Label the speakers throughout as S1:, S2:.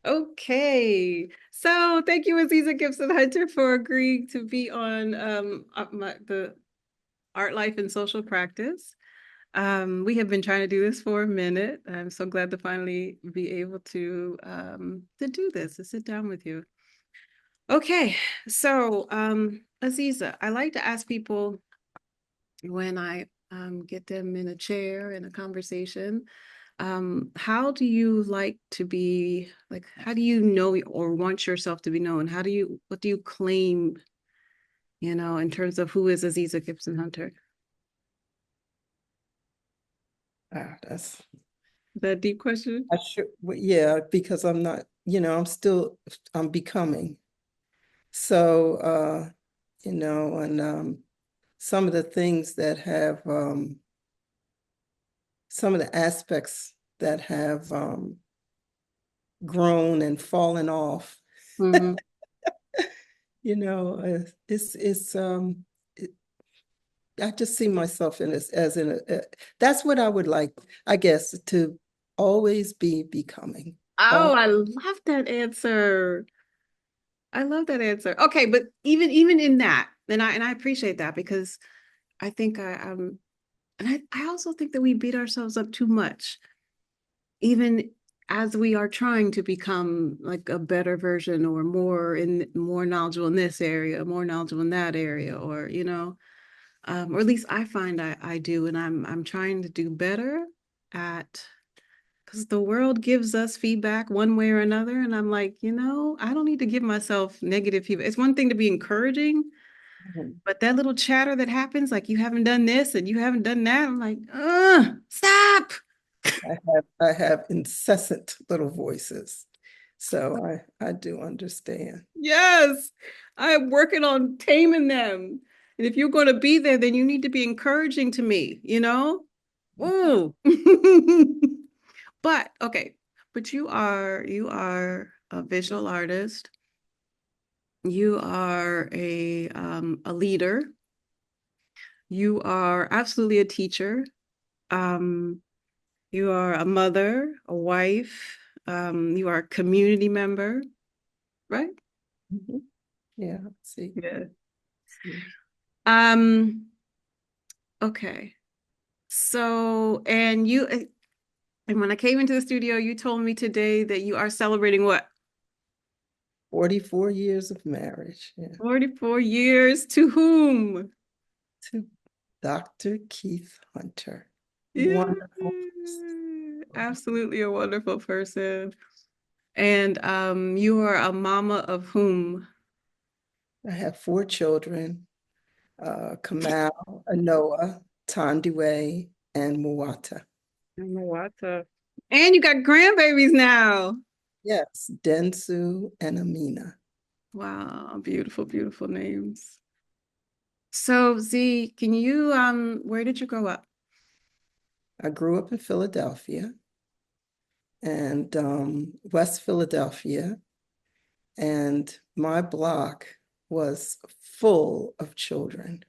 S1: Okay. So thank you, Aziza Gibson-Hunter, for agreeing to be on the Art Life and Social Practice. We have been trying to do this for a minute. I'm so glad to finally be able to do this, to sit down with you. Okay, so Aziza, I like to ask people when I get them in a chair in a conversation, how do you like to be, like, how do you know or want yourself to be known? What do you claim, in terms of who is Aziza Gibson-Hunter?
S2: That's
S1: That deep question?
S2: I should well, yeah, because I'm not, I'm becoming. So and some of the things that have some of the aspects that have grown and fallen off,
S1: Hmm.
S2: it, I just see myself in this as in that's what I would like, I guess, to always be becoming.
S1: Oh,
S2: All
S1: I love that answer. I love that answer. Okay, but even in that, and I appreciate that because I think I also think that we beat ourselves up too much, even as we are trying to become like a better version or more knowledgeable in this area, more knowledgeable in that area, or at least I find I do, and I'm trying to do better at because the world gives us feedback one way or another, and I'm like, I don't need to give myself negative feedback. It's one thing to be encouraging, but that little chatter that happens, like you haven't done this and you haven't done that, I'm like, stop.
S2: I have incessant little voices. So I do understand.
S1: Yes, I'm working on taming them. And if you're going to be there, then you need to be encouraging to me, you know? Ooh. But okay, but you are a visual artist. You are a leader. You are absolutely a teacher. Um, you are a mother, a wife. You are a community member, right?
S2: Mhm. Yeah, see.
S1: Yeah.
S2: See.
S1: Um, okay. So, and when I came into the studio, you told me today that you are celebrating what?
S2: 44 years of marriage. Yeah.
S1: 44 years to whom?
S2: To Dr. Keith Hunter.
S1: Yeah,
S2: Wonderful.
S1: absolutely a wonderful person. And you are a mama of whom?
S2: I have four children, Kamal, Anoa, Tandiwe, and Muwata.
S1: Wata. And you got grandbabies now.
S2: Yes, Densu and Amina.
S1: Wow, beautiful, beautiful names. So Z, can you where did you grow up?
S2: I grew up in Philadelphia and West Philadelphia, and my block was full of children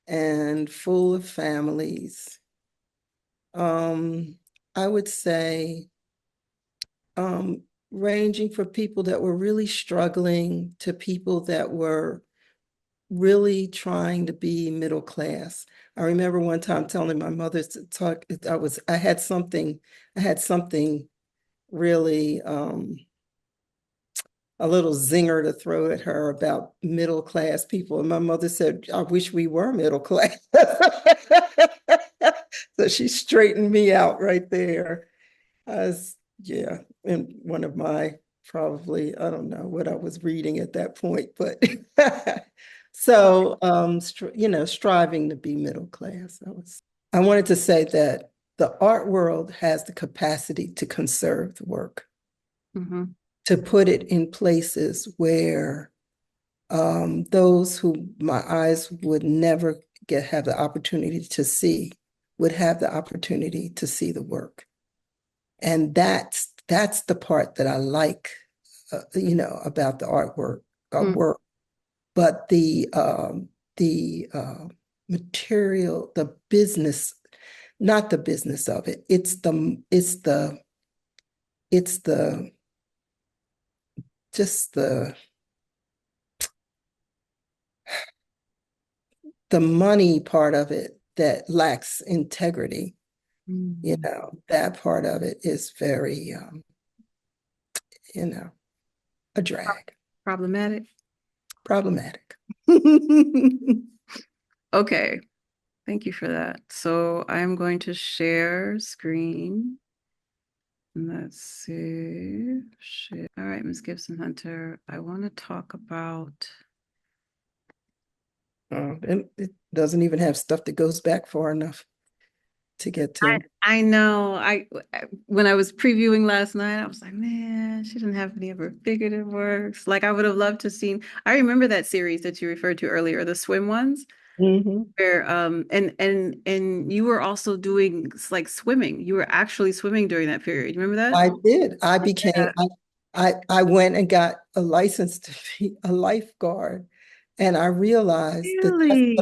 S2: and full of families. Um, I would say um, ranging from people that were really struggling to people that were really trying to be middle class. I remember one time telling my mother to talk, I had something really a little zinger to throw at her about middle class people. And my mother said, I wish we were middle class. So she straightened me out right there. Yeah, in one of my probably, I don't know what I was reading at that point, but so striving to be middle class. I wanted to say that the art world has the capacity to conserve the work,
S1: Hmm.
S2: to put it in places where those who my eyes would never have the opportunity to see would have the opportunity to see the work. And that's the part that I like, about the artwork, work. But the material, the business, not the business of it. It's the just the money part of it that lacks integrity.
S1: Mhm.
S2: That part of it is very, a drag,
S1: Problematic.
S2: problematic.
S1: Okay, thank you for that. So I'm going to share screen. Let's see. Shit. All right, Ms. Gibson-Hunter, I want to talk about.
S2: And it doesn't even have stuff that goes back far enough to get to.
S1: I know. When I was previewing last night, I was like, man, she didn't have any of her figurative works. Like I would have loved to seen. I remember that series that you referred to earlier, the swim ones,
S2: Mhm.
S1: where and you were also doing like swimming. You were actually swimming during that period. You remember that?
S2: I did.
S1: Yeah.
S2: I went and got a license to be a lifeguard. And I realized that
S1: Really?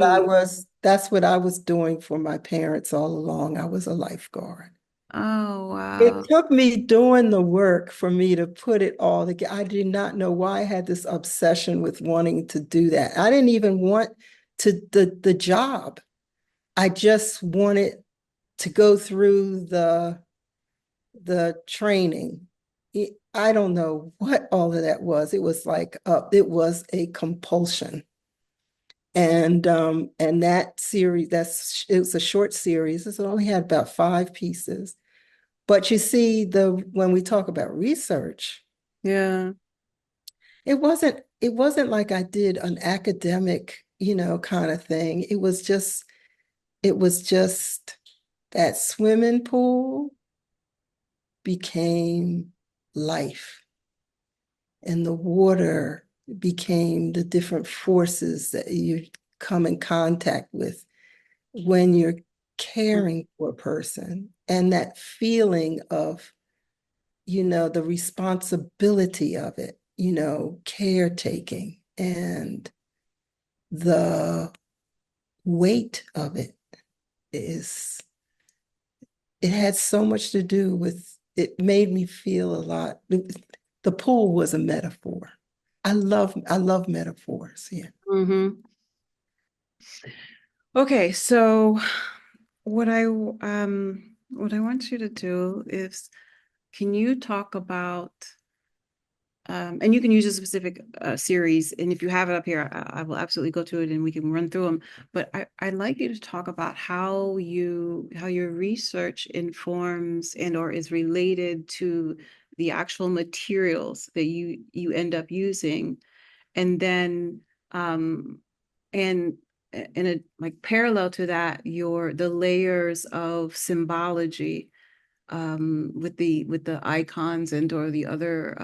S2: that's what I was doing for my parents all along. I was a lifeguard.
S1: Oh,
S2: It
S1: wow.
S2: took me doing the work for me to put it all together. I did not know why I had this obsession with wanting to do that. I didn't even want the job. I just wanted to go through the training. I don't know what all of that was. It was like it was a compulsion. And that series, it was a short series. It only had about 5 pieces. But you see, the when we talk about research,
S1: Yeah.
S2: it wasn't like I did an academic, kind of thing. It was just that swimming pool became life, and the water became the different forces that you come in contact with when you're caring for a person, and that feeling of, the responsibility of it, caretaking, and the weight of is it had so much to do with it. Made me feel a lot. The pool was a metaphor. I love metaphors. Yeah.
S1: Hmm. Okay, so what I want you to do is can you talk about and you can use a specific series, and if you have it up here, I will absolutely go to it and we can run through them. But I'd like you to talk about how your research informs and or is related to the actual materials that you end up using, and then and in a like parallel to that, the layers of symbology with the icons and or the other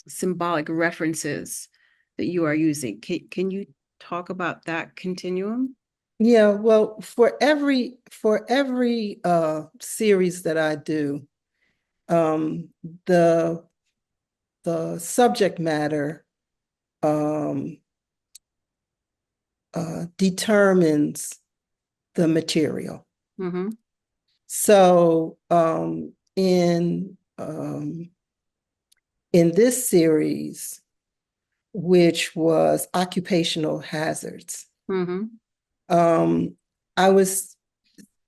S1: symbolic references that you are using. Can you talk about that continuum?
S2: Yeah, well, for every series that I do, um, the the subject matter um, determines the material.
S1: Mm-hmm.
S2: So in this series, which was occupational hazards,
S1: Mm-hmm.
S2: um, I was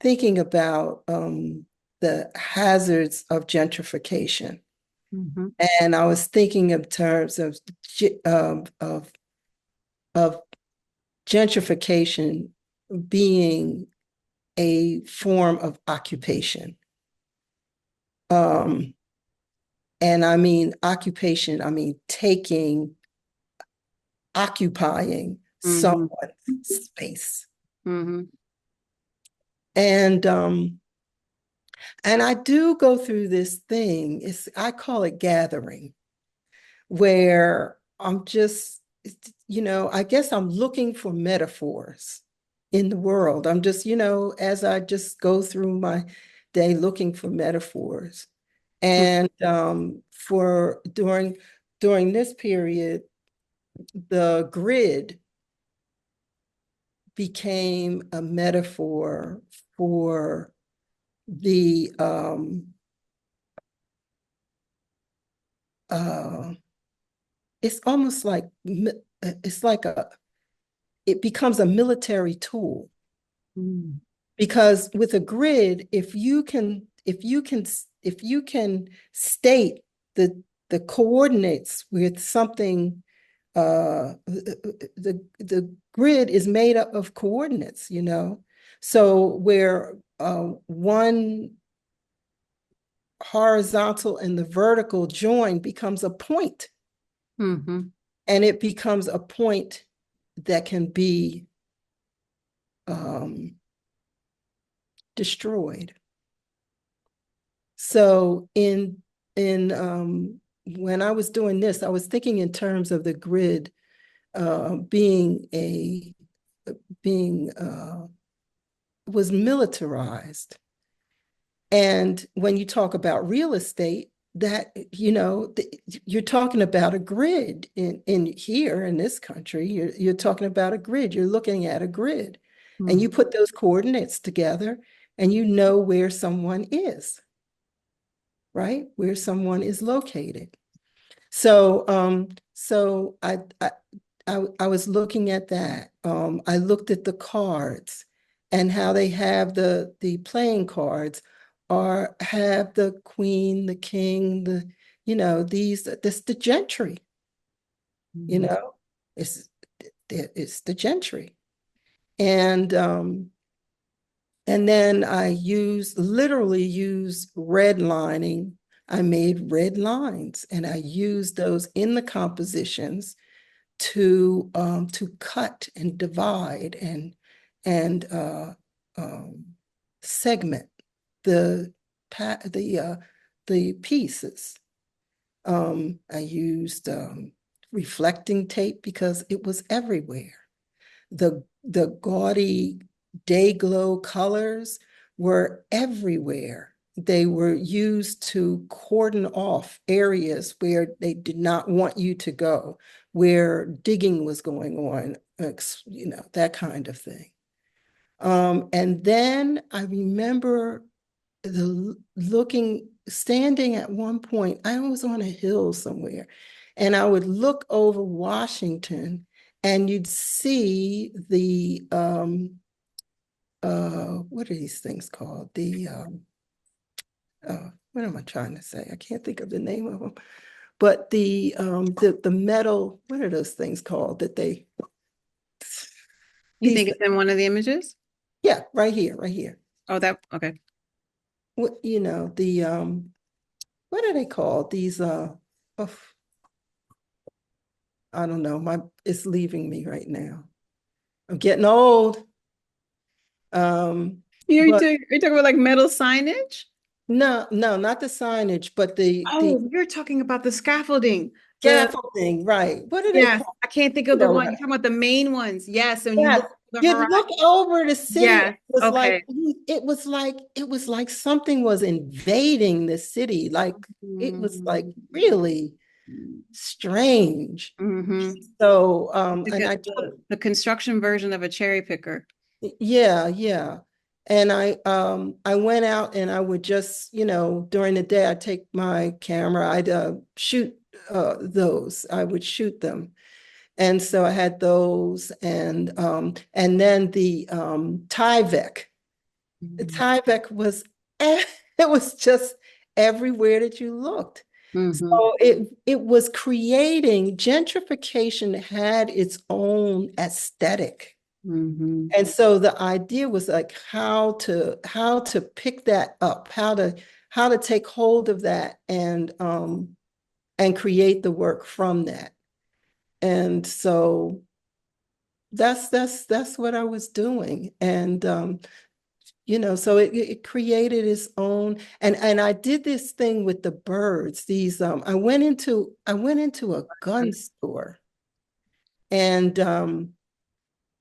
S2: thinking about the hazards of gentrification.
S1: Mm-hmm.
S2: And I was thinking in terms of gentrification being a form of occupation. Um, and I mean occupation, I mean occupying
S1: Mm-hmm.
S2: someone's space.
S1: Mm-hmm.
S2: And and I do go through this thing. I call it gathering, where I'm just, I guess I'm looking for metaphors in the world. I'm just, as I just go through my day looking for metaphors. And for during this period, the grid became a metaphor for the uh, it's almost like it's like it becomes a military tool.
S1: Mm.
S2: Because with a grid, if you can state the coordinates with something, the grid is made up of coordinates, you know. So where one horizontal and the vertical join becomes a point,
S1: Mm-hmm.
S2: and it becomes a point that can be um, destroyed. So in when I was doing this, I was thinking in terms of the grid being a being was militarized. And when you talk about real estate, that you know you're talking about a grid in here in this country. You're talking about a grid. You're looking at a grid, and you put those coordinates together, and you know where someone is, right? Where someone is located. So I was looking at that. I looked at the cards and how they have the playing cards or have the queen, the king, the you know, this the gentry, you
S1: Mm-hmm.
S2: know, it's it's the gentry. And and then I literally use redlining. I made red lines and I used those in the compositions to cut and divide and um, segment the the pieces. I used reflecting tape because it was everywhere. The gaudy day glow colors were everywhere. They were used to cordon off areas where they did not want you to go, where digging was going on, you know, that kind of thing. And then I remember standing at one point, I was on a hill somewhere, and I would look over Washington and you'd see the what are these things called? What am I trying to say? I can't think of the name of them. But the metal, what are those things called that they
S1: You
S2: these
S1: think it's in one of the images?
S2: yeah, right here.
S1: Oh, that okay.
S2: What you know, the what are they called? These oh, I don't know. It's leaving me right now. I'm getting old. But
S1: You're talking about like metal signage?
S2: no, no, not the signage, but the
S1: Oh, you're talking about the scaffolding. The
S2: scaffolding, right? What are they
S1: Yes,
S2: called?
S1: I can't think
S2: You
S1: of the
S2: know
S1: one.
S2: what?
S1: You're talking about the main ones. Yes, and you
S2: Yes.
S1: look at the
S2: You'd
S1: horizon.
S2: look over the city.
S1: Yes. Okay.
S2: It was like something was invading the city. Like it was like really strange.
S1: Mm-hmm.
S2: So
S1: Like
S2: and I took
S1: the construction version of a cherry picker.
S2: yeah, yeah. And I went out and I would just, you know, during the day I'd take my camera, I'd shoot those. I would shoot them. And so I had those and then the Tyvek. The Tyvek was it was just everywhere that you looked.
S1: Mm-hmm.
S2: So it was creating gentrification had its own aesthetic.
S1: Mm-hmm.
S2: And so the idea was like how to pick that up, how to take hold of that and create the work from that. And so that's what I was doing. And you know, so it created its own and I did this thing with the birds. These I went into a gun store and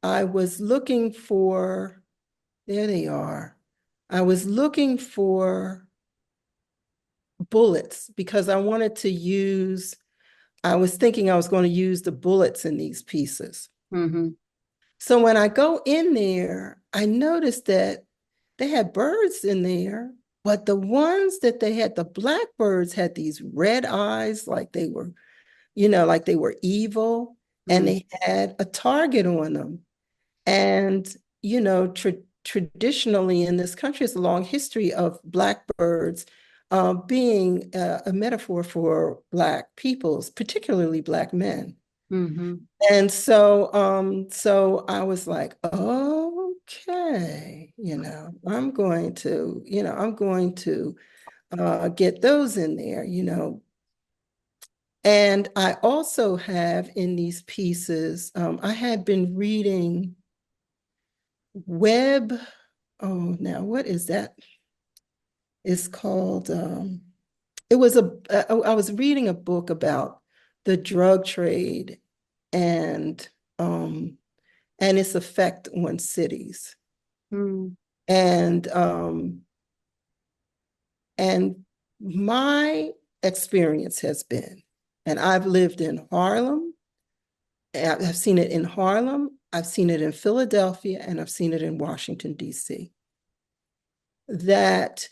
S2: I was looking for there they are. I was looking for bullets because I was thinking I was going to use the bullets in these pieces.
S1: Mm-hmm.
S2: So when I go in there, I noticed that they had birds in there, But the ones that they had, the blackbirds had these red eyes, like they were, like they were evil, and
S1: Mm,
S2: they had a target on them. And, traditionally in this country, it's a long history of blackbirds being a metaphor for Black peoples, particularly Black men.
S1: mm-hmm.
S2: And so I was like, okay, I'm going to get those in there, And I also have in these pieces, I had been reading Web. Oh, now what is that? It's called, it was I was reading a book about the drug trade and, um, and its effect on cities.
S1: Mm,
S2: And, um, and my experience has been, and I've lived in Harlem, I've seen it in Harlem, I've seen it in Philadelphia, and I've seen it in Washington, D.C., that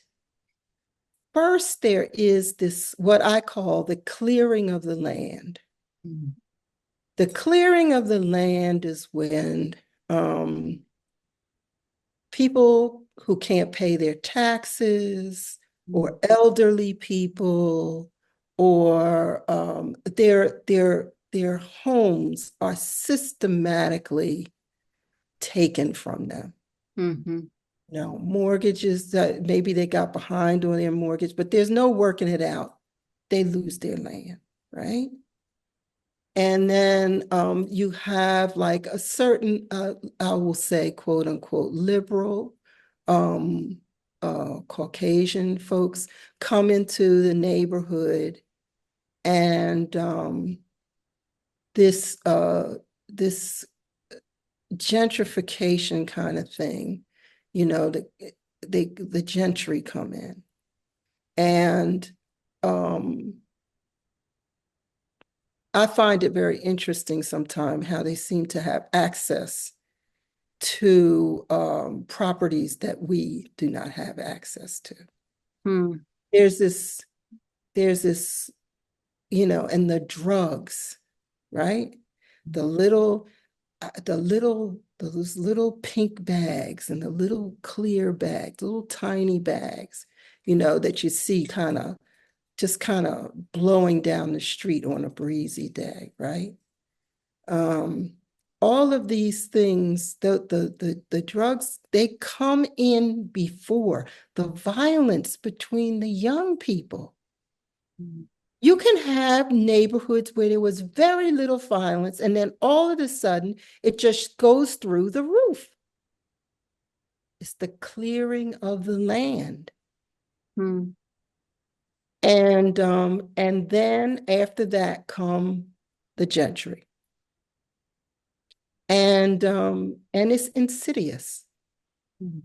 S2: first there is this, what I call the clearing of the land.
S1: mm,
S2: The clearing of the land is when um, people who can't pay their taxes,
S1: mm,
S2: or elderly people, or their homes are systematically taken from them.
S1: mm-hmm.
S2: Mortgages that maybe they got behind on their mortgage, but there's no working it out. They lose their land, right? And then you have like a certain, I will say, quote unquote, liberal, um, Caucasian folks come into the neighborhood, and this gentrification kind of thing, the gentry come in, and um, I find it very interesting sometimes how they seem to have access to properties that we do not have access to.
S1: Mm,
S2: There's this, there's this, and the drugs, right? The little, those little pink bags and the little clear bags, little tiny bags, that you see just kind of blowing down the street on a breezy day, right? um, all of these things, the drugs, they come in before the violence between the young people.
S1: mm,
S2: You can have neighborhoods where there was very little violence, and then all of a sudden it just goes through the roof. It's the clearing of the land.
S1: mm,
S2: And then after that come the gentry. And it's insidious.
S1: mm.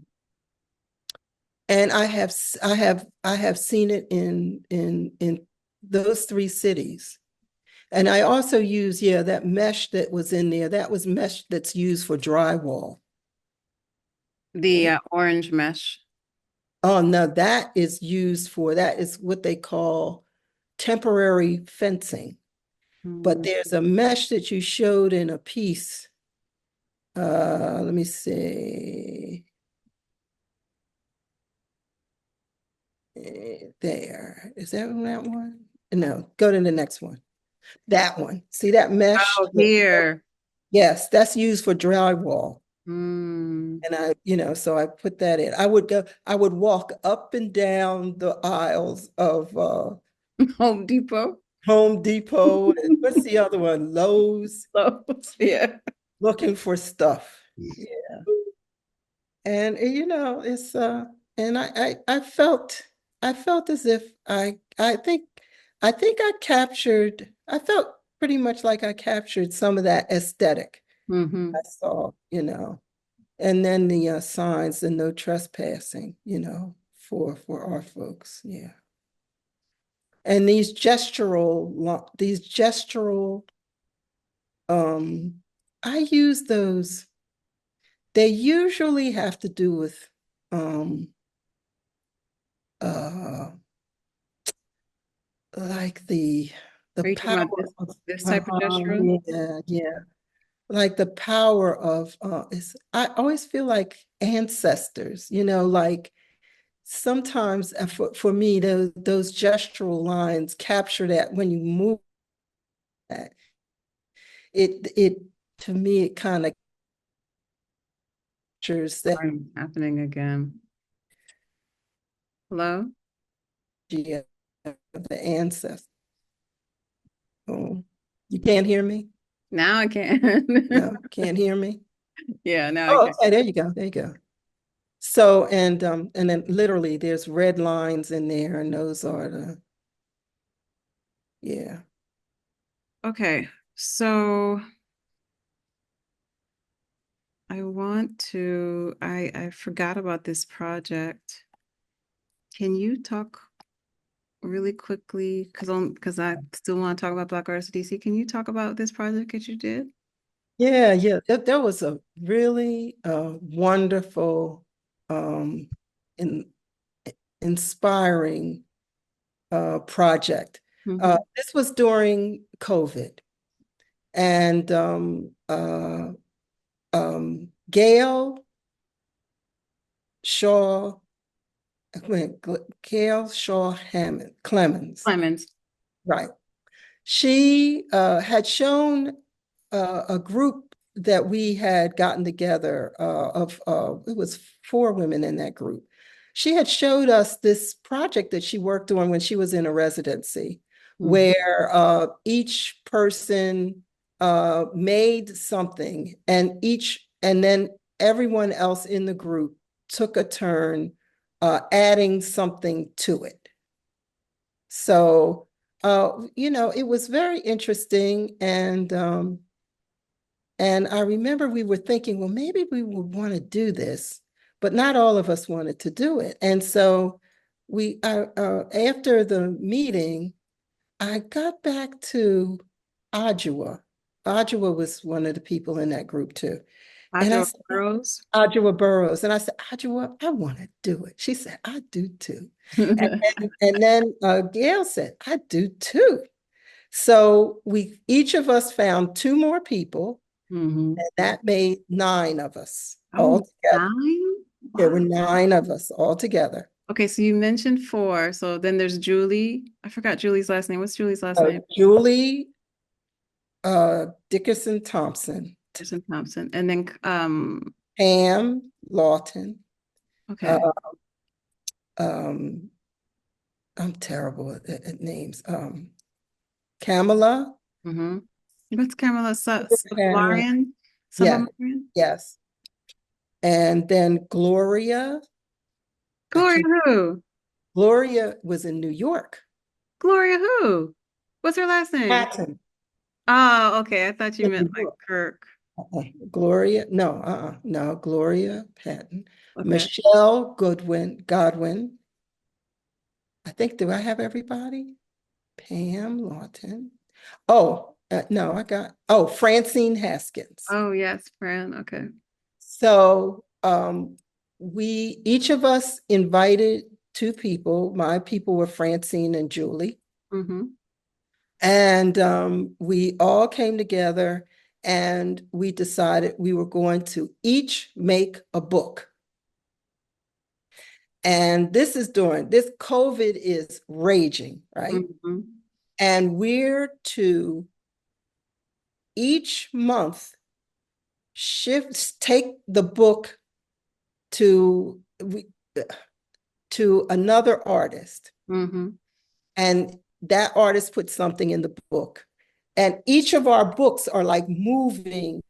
S2: And I have seen it in those three cities. And I also use, that mesh that was in there, that was mesh that's used for drywall.
S1: The orange mesh.
S2: Oh no, that is what they call temporary fencing. But
S1: Mm.
S2: there's a mesh that you showed in a piece. Let me see. There. Is that one? No, go to the next one. That one. See that mesh?
S1: Oh, here.
S2: Yes, that's used for drywall.
S1: Mm.
S2: And so I put that in. I would walk up and down the aisles of
S1: Home Depot.
S2: Home Depot, and what's the other one? Lowe's,
S1: So, yeah.
S2: looking for stuff. Yeah. And it's and I felt as if I felt pretty much like I captured some of that aesthetic I
S1: Mm-hmm.
S2: saw, and then the signs, the no trespassing, for our folks. Yeah. And these gestural, um, I use those. They usually have to do with, um, uh like the
S1: Are you talking
S2: power
S1: about
S2: of
S1: this type of gesture?
S2: yeah, like the power of is I always feel like ancestors, like sometimes for me those gestural lines capture that when you move that it to me it kind of captures that
S1: Sorry, happening again. Hello?
S2: energy of the ancestors. Oh, you can't hear me?
S1: Now I can.
S2: No, can't hear me?
S1: Yeah, now I
S2: Oh,
S1: can.
S2: okay, there you go. There you go. So and then literally there's red lines in there, and those are the yeah.
S1: Okay, so I forgot about this project. Can you talk really quickly? Because I still want to talk about Black Artists DC. Can you talk about this project that you did?
S2: Yeah, yeah. That was a really wonderful, um, in, inspiring project.
S1: Hmm.
S2: This was during COVID, and Gail Shaw, Gail Shaw Hammond Clemens,
S1: Clemens.
S2: right? She had shown a group that we had gotten together of it was 4 women in that group. She had showed us this project that she worked on when she was in a residency,
S1: Mhm.
S2: where each person made something, and then everyone else in the group took a turn adding something to it. So, it was very interesting, and I remember we were thinking, well, maybe we would want to do this, but not all of us wanted to do it. And so after the meeting, I got back to Adjua. Adjua was one of the people in that group too. And I
S1: Ajo
S2: said,
S1: Burrows.
S2: Adjua Burrows. And I said, Adjua, I want to do it. She said, I do too. And then Gail said, I do too. So we each of us found 2 more people,
S1: Hmm.
S2: and that made 9 of us all
S1: Oh,
S2: together.
S1: 9?
S2: There were
S1: Wow.
S2: 9 of us all together.
S1: Okay, so you mentioned 4. So then there's Julie. I forgot Julie's last name. What's Julie's last name?
S2: Julie Dickerson Thompson,
S1: Kirsten Thompson. And then
S2: Pam Lawton. Uh,
S1: okay.
S2: um, I'm terrible at names. Kamala,
S1: Mm-hmm. What's Kamala
S2: Pam,
S1: Salarian?
S2: yeah,
S1: Salarian?
S2: yes. And then Gloria, I
S1: Gloria
S2: can't,
S1: who?
S2: Gloria was in New York.
S1: Gloria who? What's her last name?
S2: Patton
S1: Oh, okay. I thought you
S2: in
S1: meant
S2: New
S1: like
S2: York.
S1: Kirk.
S2: Gloria, no, no, Gloria Patton,
S1: Okay.
S2: Michelle Godwin. I think, do I have everybody? Pam Lawton. Oh, no, Francine Haskins.
S1: Oh, yes, Fran. Okay.
S2: So we, each of us invited 2 people. My people were Francine and Julie.
S1: Mm-hmm.
S2: And we all came together and we decided we were going to each make a book. And this COVID is raging, right?
S1: Mm-hmm.
S2: And we're to each month take the book to to another artist,
S1: Mm-hmm.
S2: and that artist put something in the book. And each of our books are like moving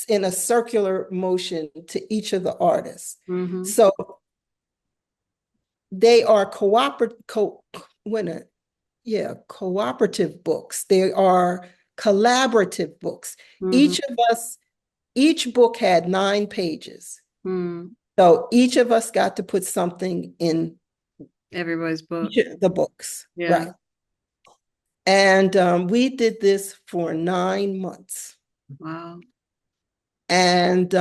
S2: in a circular motion to each of the artists.
S1: Mm-hmm.
S2: So they are cooperative books. They are collaborative books.
S1: Mm-hmm.
S2: Each of us, each book had 9 pages.
S1: Mm-hmm.
S2: So each of us got to put something in
S1: Everybody's book.
S2: each of the books,
S1: Yeah.
S2: right? And we did this for 9 months.
S1: Wow.
S2: And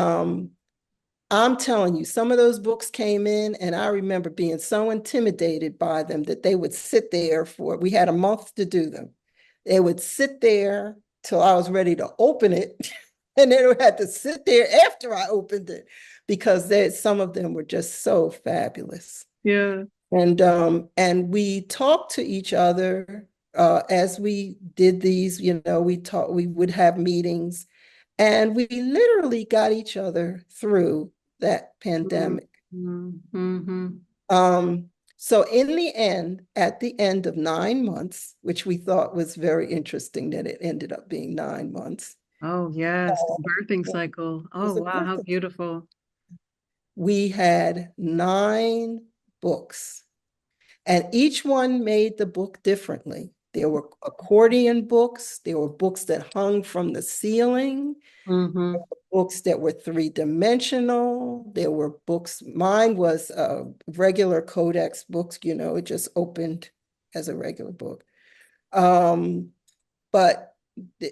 S2: I'm telling you, some of those books came in, and I remember being so intimidated by them that they would sit there we had a month to do them. They would sit there till I was ready to open it, and then I had to sit there after I opened it because some of them were just so fabulous.
S1: Yeah.
S2: And we talked to each other as we did these, we would have meetings, and we literally got each other through that pandemic.
S1: Mm-hmm.
S2: So in the end, at the end of 9 months, which we thought was very interesting that it ended up being 9 months,
S1: Oh, yes, the birthing
S2: it
S1: cycle. Oh,
S2: was a
S1: wow, how
S2: birthday.
S1: beautiful.
S2: We had 9 books. And each one made the book differently. There were accordion books, there were books that hung from the ceiling,
S1: Mm-hmm.
S2: books that were three-dimensional, there were books, mine was regular codex books, it just opened as a regular book. But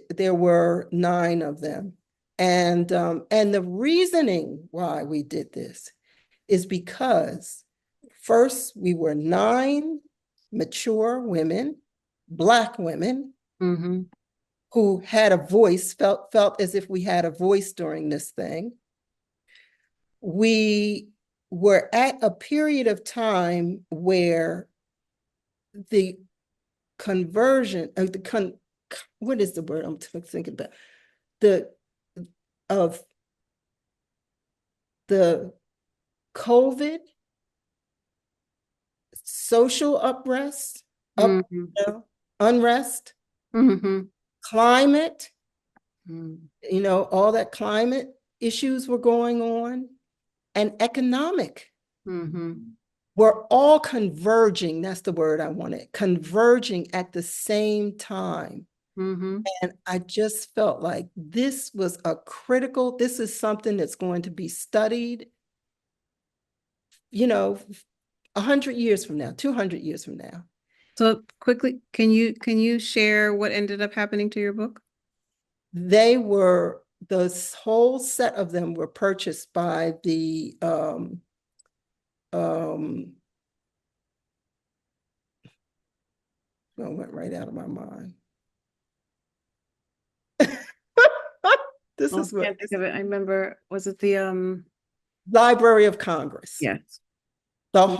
S2: there were 9 of them. And the reasoning why we did this is because first, we were 9 mature women, Black women,
S1: Mm-hmm.
S2: who had a voice, felt as if we had a voice during this thing. We were at a period of time where the conversion of what is the word I'm thinking about? The of the COVID social unrest, up,
S1: Mm-hmm.
S2: unrest,
S1: Mm-hmm.
S2: climate,
S1: Mm-hmm.
S2: all that climate issues were going on, and economic
S1: Mm-hmm.
S2: were all converging. That's the word I wanted, converging at the same time.
S1: Mm-hmm.
S2: And I just felt like this is something that's going to be studied, you know, 100 years from now, 200 years from now.
S1: So quickly, can you share what ended up happening to your book?
S2: The whole set of them were purchased by the um, well, it went right out of my mind. This
S1: Oh,
S2: is
S1: I
S2: what
S1: can't think of it. I remember, was it the
S2: Library of Congress.
S1: yes.
S2: I'm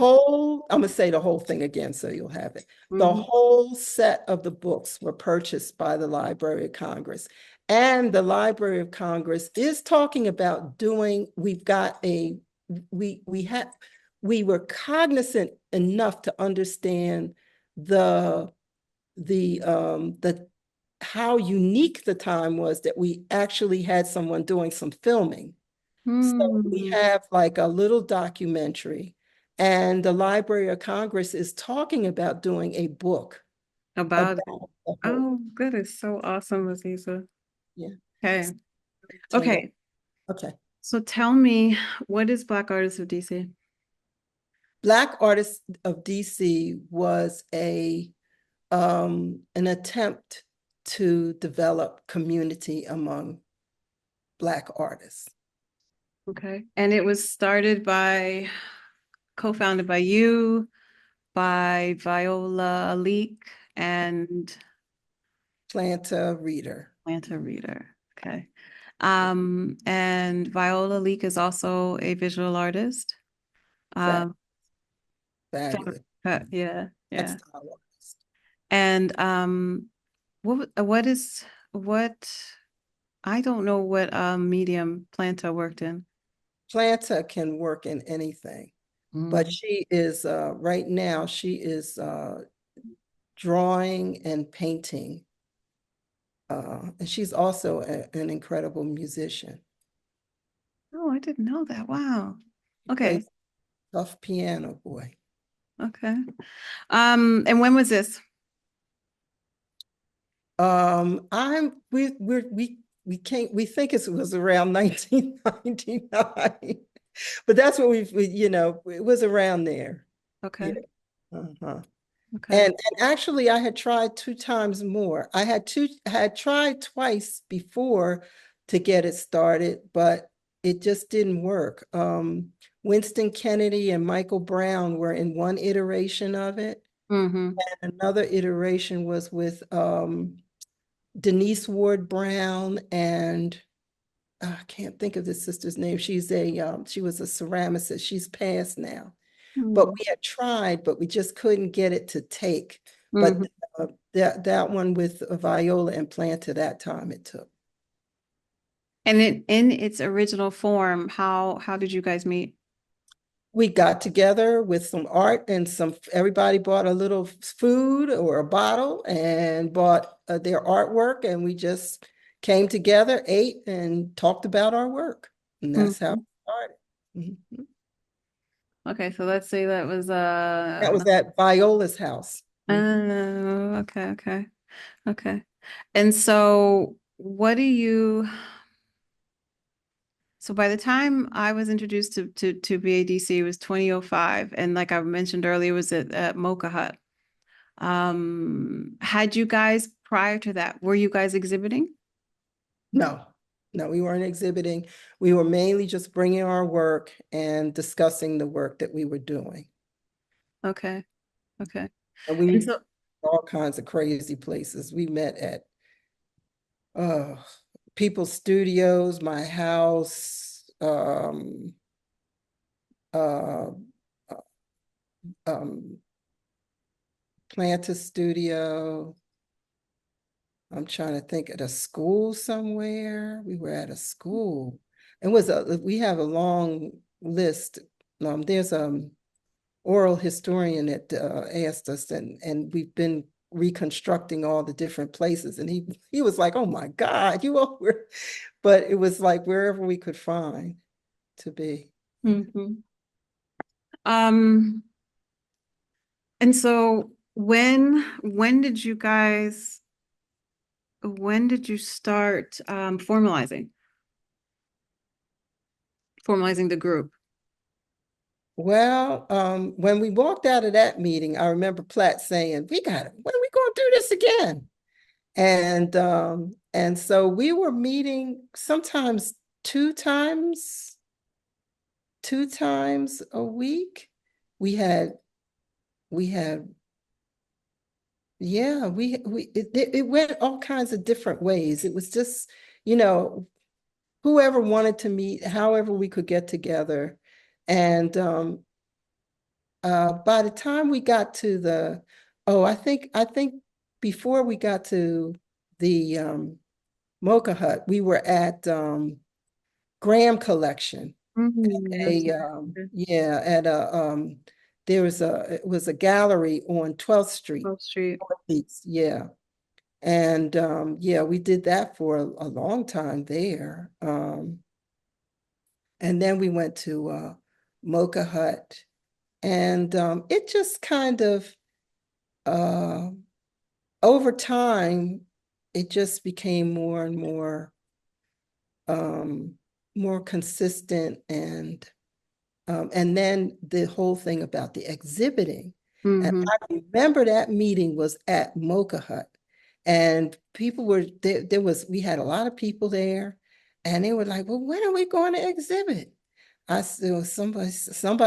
S2: gonna say the whole thing again so you'll have it. The
S1: Mm-hmm.
S2: whole set of the books were purchased by the Library of Congress. And the Library of Congress is talking about we were cognizant enough to understand the the how unique the time was that we actually had someone doing some filming. So we
S1: Mm-hmm.
S2: have like a little documentary, and the Library of Congress is talking about doing a book
S1: About it.
S2: about the whole.
S1: Oh, that is so awesome, Aziza.
S2: Yeah.
S1: Okay.
S2: Tell you.
S1: Okay.
S2: Okay.
S1: So tell me, what is Black Artists of DC?
S2: Black Artists of DC was an attempt to develop community among Black artists.
S1: Okay. And it was started by, co-founded by you, by Viola Leak and
S2: Planta Reader.
S1: Atlanta Reader. Okay. And Viola Leak is also a visual artist.
S2: Fab,
S1: Um,
S2: fabulous.
S1: yeah, yeah.
S2: Textile artist.
S1: And what is what I don't know what medium Planta worked in.
S2: Planta can work in anything, but
S1: Mm.
S2: she is right now she is drawing and painting. And she's also an incredible musician.
S1: Oh, I didn't know that. Wow.
S2: She
S1: Okay.
S2: plays tough piano, boy.
S1: Okay. And when was this?
S2: I'm we can't we think it was around 1999, but that's what it was around there. Yeah.
S1: Okay.
S2: Uh-huh.
S1: Okay.
S2: And actually, I had tried 2 times more. I had tried twice before to get it started, but it just didn't work. Winston Kennedy and Michael Brown were in one iteration of it.
S1: Mm-hmm.
S2: Another iteration was with Denise Ward Brown and I can't think of the sister's name. She was a ceramicist. She's passed now. But we had tried, but we just couldn't get it to take. But
S1: Mm-hmm.
S2: that one with Viola and Planta, that time it took.
S1: And in its original form, how did you guys meet?
S2: We got together with some art and everybody bought a little food or a bottle and bought their artwork, and we just came together, ate, and talked about our work. And that's how it
S1: Mhm.
S2: started. Mhm.
S1: Okay, so let's say that was
S2: That was at Viola's house. Mhm.
S1: okay, okay, okay. And so what do you so by the time I was introduced to BADC, it was 2005. And like I mentioned earlier, it was at Mocha Hut. Had you guys prior to that, were you guys exhibiting?
S2: No, no, we weren't exhibiting. We were mainly just bringing our work and discussing the work that we were doing.
S1: Okay, okay.
S2: And
S1: And
S2: we
S1: so
S2: all kinds of crazy places. We met at uh, people's studios, my house, uh, um, Planta studio. I'm trying to think at a school somewhere. We were at a school. We have a long list. There's oral historian that asked us, and we've been reconstructing all the different places. And he was like, "Oh my God, you all were," but it was like wherever we could find to be.
S1: Mhm. Um, and so when did you start formalizing the group?
S2: Well, when we walked out of that meeting, I remember Platt saying, "We got it. When are we going to do this again?" And so we were meeting sometimes two times, two times a week. We had we had yeah, it went all kinds of different ways. It was just, you know, whoever wanted to meet, however we could get together. And by the time we got to I think before we got to the Mocha Hut, we were at Graham Collection.
S1: That's
S2: A yeah, at a it was a gallery on 12th Street.
S1: 12th Street.
S2: Northeast, yeah. And yeah, we did that for a long time there. And then we went to Mocha Hut, and it just kind of uh, over time, it just became more and um, more consistent, and then the whole thing about the exhibiting. And
S1: Mm-hmm.
S2: I remember that meeting was at Mocha Hut, and people were there. We had a lot of people there, and they were like, "Well, when are we going to exhibit?" I said, well, somebody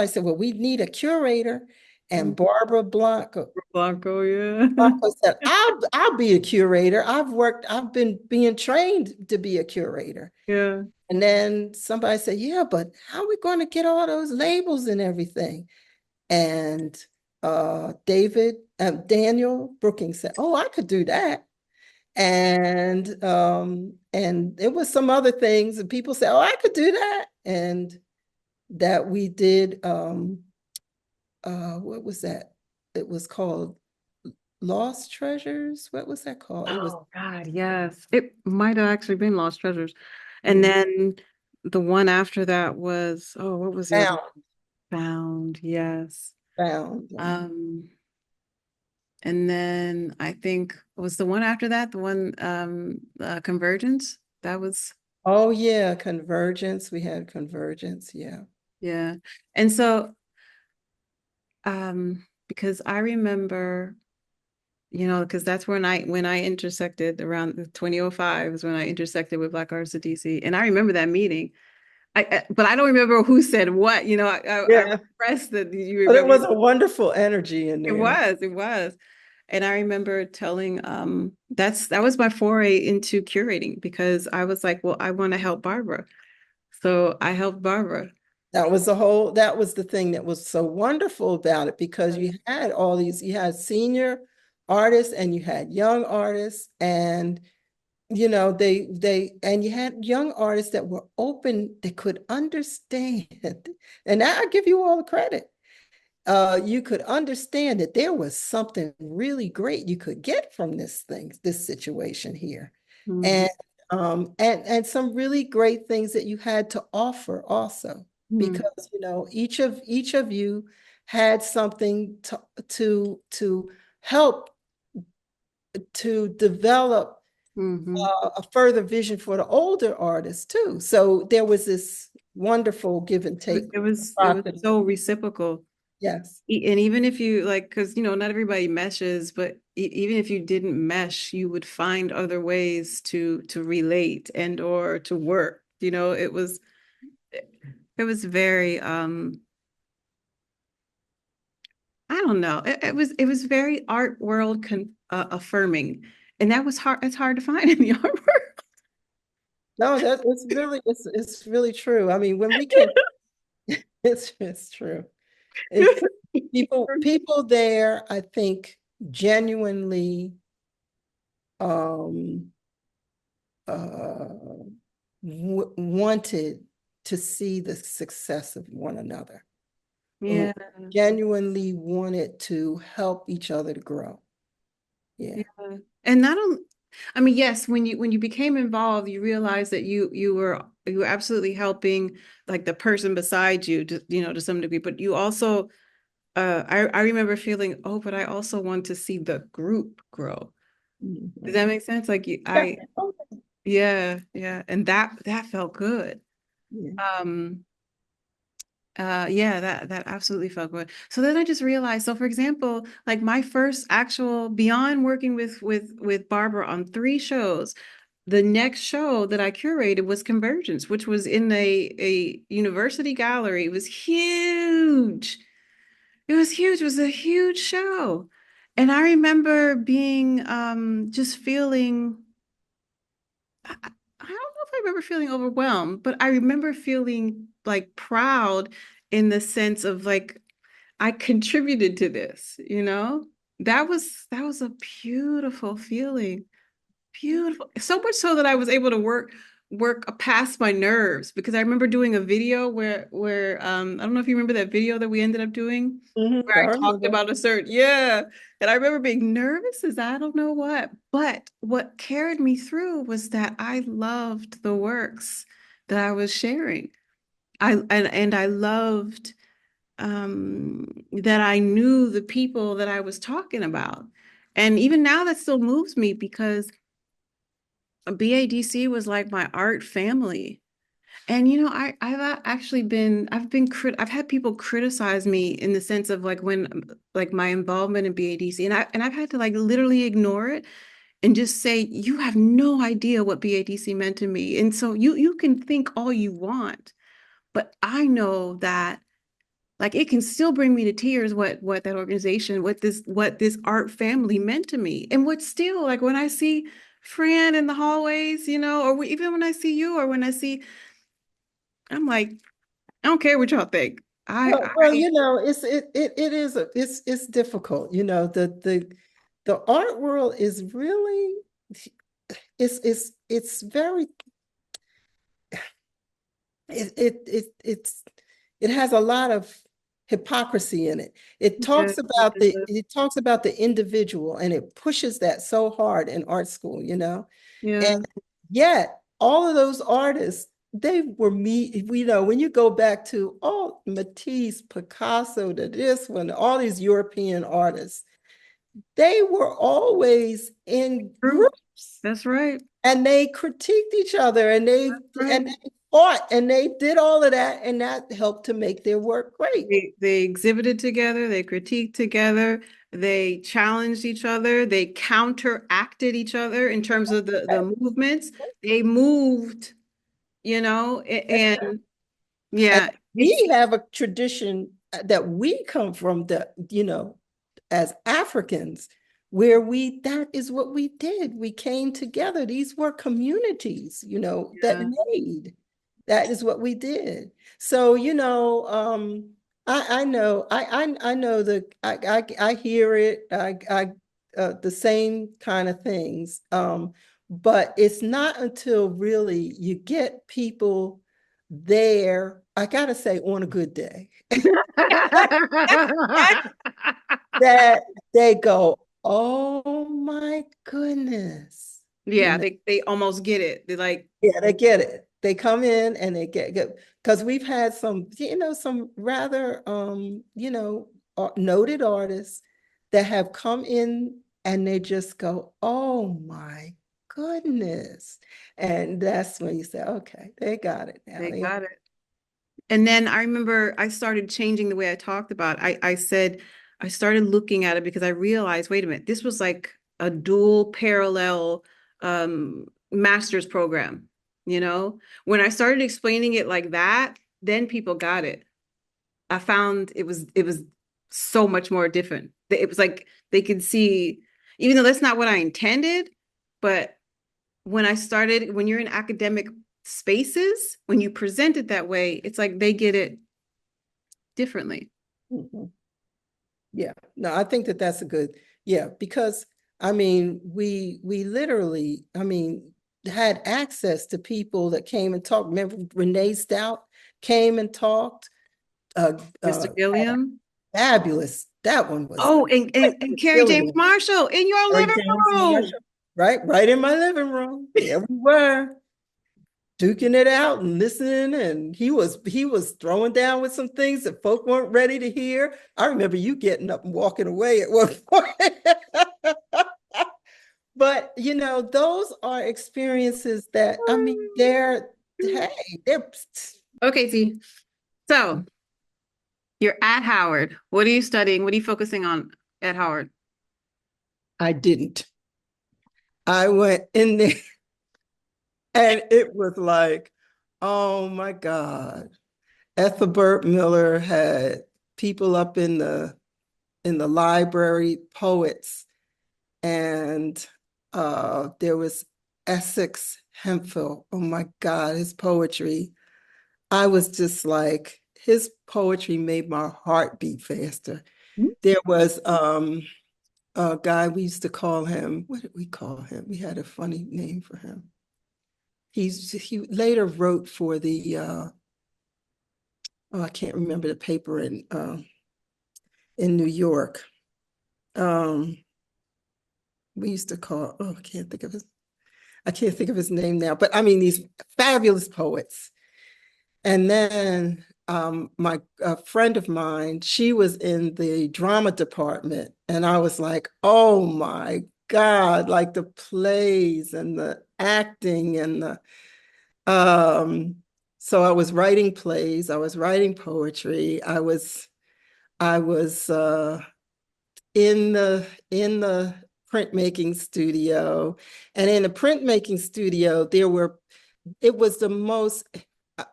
S2: said, "Well, we need a curator," and Barbara
S1: Blanco, yeah.
S2: Blanco said, "I'll be a curator. I've been being trained to be a curator."
S1: Yeah.
S2: And then somebody said, "Yeah, but how are we going to get all those labels and everything?" And Daniel Brookings said, "Oh, I could do that." And it was some other things, and people said, "Oh, I could do that." And that we did what was that? It was called Lost Treasures. What was that called? It was
S1: Oh God, yes. It might have actually been Lost Treasures. And
S2: mm,
S1: then the one after that was, oh, what was the other?
S2: found,
S1: Found, yes.
S2: found.
S1: Um, and then I think was the one after that, the one Convergence? That was
S2: Oh yeah, Convergence. We had Convergence. Yeah.
S1: yeah. And so because I remember, because that's when I intersected around 2005 is when I intersected with Black Arts of DC. And I remember that meeting. but I don't remember who said what. I'm
S2: Yeah.
S1: impressed that you
S2: But it
S1: remember.
S2: was a wonderful energy in there.
S1: It was. And I remember telling that was my foray into curating because I was like, well, I want to help Barbara. So I helped Barbara.
S2: That was the thing that was so wonderful about it because you had senior artists and you had young artists and and you had young artists that were open, they could understand. And I give you all the credit. You could understand that there was something really great you could get from this situation here.
S1: Mhm.
S2: And and some really great things that you had to offer also,
S1: Mhm.
S2: because each of you had something to help to develop
S1: Mhm.
S2: a further vision for the older artists too. So there was this wonderful give and take
S1: It was
S2: process.
S1: so reciprocal.
S2: Yes.
S1: And even if you like, because not everybody meshes, but even if you didn't mesh, you would find other ways to relate and or to work. It was very I don't know. It was very art world affirming, and that was hard. It's hard to find in the art world.
S2: No, it's really true. I mean, when we can, it's true. It's true. People there, I think, genuinely um uh wanted to see the success of one another.
S1: Yeah,
S2: Genuinely wanted to help each other to grow.
S1: yeah.
S2: Yeah.
S1: And not only, I mean, yes, when you became involved, you realized that you were absolutely helping like the person beside you to some degree, but you also I remember feeling, oh, but I also want to see the group grow. Does
S2: Mhm.
S1: that make sense? Like
S2: Yeah.
S1: yeah, yeah, and that felt good.
S2: Yeah.
S1: Um, yeah, that absolutely felt good. So then I just realized, so for example, like my first actual beyond working with Barbara on 3 shows, the next show that I curated was Convergence, which was in a university gallery. It was huge. It was huge. It was a huge show. And I remember being just feeling I don't know if I remember feeling overwhelmed, but I remember feeling like proud in the sense of like I contributed to this. That was a beautiful feeling. Beautiful. So much so that I was able to work past my nerves because I remember doing a video where I don't know if you remember that video that we ended up doing
S2: Mhm.
S1: where
S2: I
S1: I talked
S2: remember.
S1: about a certain yeah. And I remember being nervous as I don't know what. But what carried me through was that I loved the works that I was sharing. And I loved that I knew the people that I was talking about. And even now that still moves me because BADC was like my art family. And I've actually I've had people criticize me in the sense of like when like my involvement in BADC and I've had to like literally ignore it and just say you have no idea what BADC meant to me. And so you can think all you want, but I know that like it can still bring me to tears what that organization, what this art family meant to me. And what still like when I see Fran in the hallways, or even when I see you or when I see I'm like I don't care what y'all think.
S2: Well, it's difficult. The art world is really it's very it's it has a lot of hypocrisy in it.
S1: Yeah,
S2: It talks about the individual and it pushes that so hard in art school, And
S1: yeah,
S2: yet all of those artists, they were when you go back to Matisse, Picasso, to this one, all these European artists, they were always in
S1: true.
S2: groups
S1: That's right.
S2: and they critiqued each other and
S1: Right.
S2: they fought and they did all of that and that helped to make their work great.
S1: They exhibited together, they critiqued together, they challenged each other, they counteracted each other in terms of the movements. They moved,
S2: That's
S1: and
S2: right.
S1: Yeah, it's
S2: We have a tradition that we come from, the, as Africans, where that is what we did. We came together. These were communities, that
S1: yeah.
S2: made. That is what we did. So, I know, I know I hear it, the same kind of things. But it's not until really you get people there, I gotta say, on a good day, that they go, oh my goodness,
S1: Yeah, they almost get it. They're like,
S2: yeah, they get it. They come in and they get because we've had some rather noted artists that have come in and they just go, oh my goodness. And that's when you say, okay, they got it now.
S1: they got it. And then I remember I started changing the way I talked about it. I said, I started looking at it because I realized, wait a minute, this was like a dual parallel master's program, you know? When I started explaining it like that, then people got it. I found it was so much more different. It was like they could see, even though that's not what I intended, but when you're in academic spaces, when you present it that way, it's like they get it differently.
S2: Mhm. Yeah, no, I think that's a good, yeah, because I mean, we literally, I mean, had access to people that came and talked. Remember, Renee Stout came and talked.
S1: Mr.
S2: Had a
S1: Gilliam.
S2: fabulous. That one was
S1: Oh, and Carrie James
S2: brilliant.
S1: Marshall in your
S2: Harry
S1: living
S2: James
S1: room.
S2: Marshall, right in my living room. There we were, duking it out and listening, and he was throwing down with some things that folk weren't ready to hear. I remember you getting up and walking away at one point. But those are experiences that, I mean, hey, they're
S1: Okay, see. So you're at Howard. What are you studying? What are you focusing on at Howard?
S2: I didn't. I went in there and it was like, oh my God. Ethelbert Miller had people up in the library, poets, and there was Essex Hemphill. Oh my God, his poetry. I was just like, his poetry made my heart beat faster. There was a guy, we used to call him, what did we call him? We had a funny name for him. He later wrote for the oh, I can't remember the paper in New York. Um, we used to call, oh, I can't think of his name now, but I mean, these fabulous poets. And then my a friend of mine, she was in the drama department, and I was like, oh my God, like the plays and the acting and the so I was writing plays, I was writing poetry, I was in the printmaking studio. And in the printmaking studio, it was the most,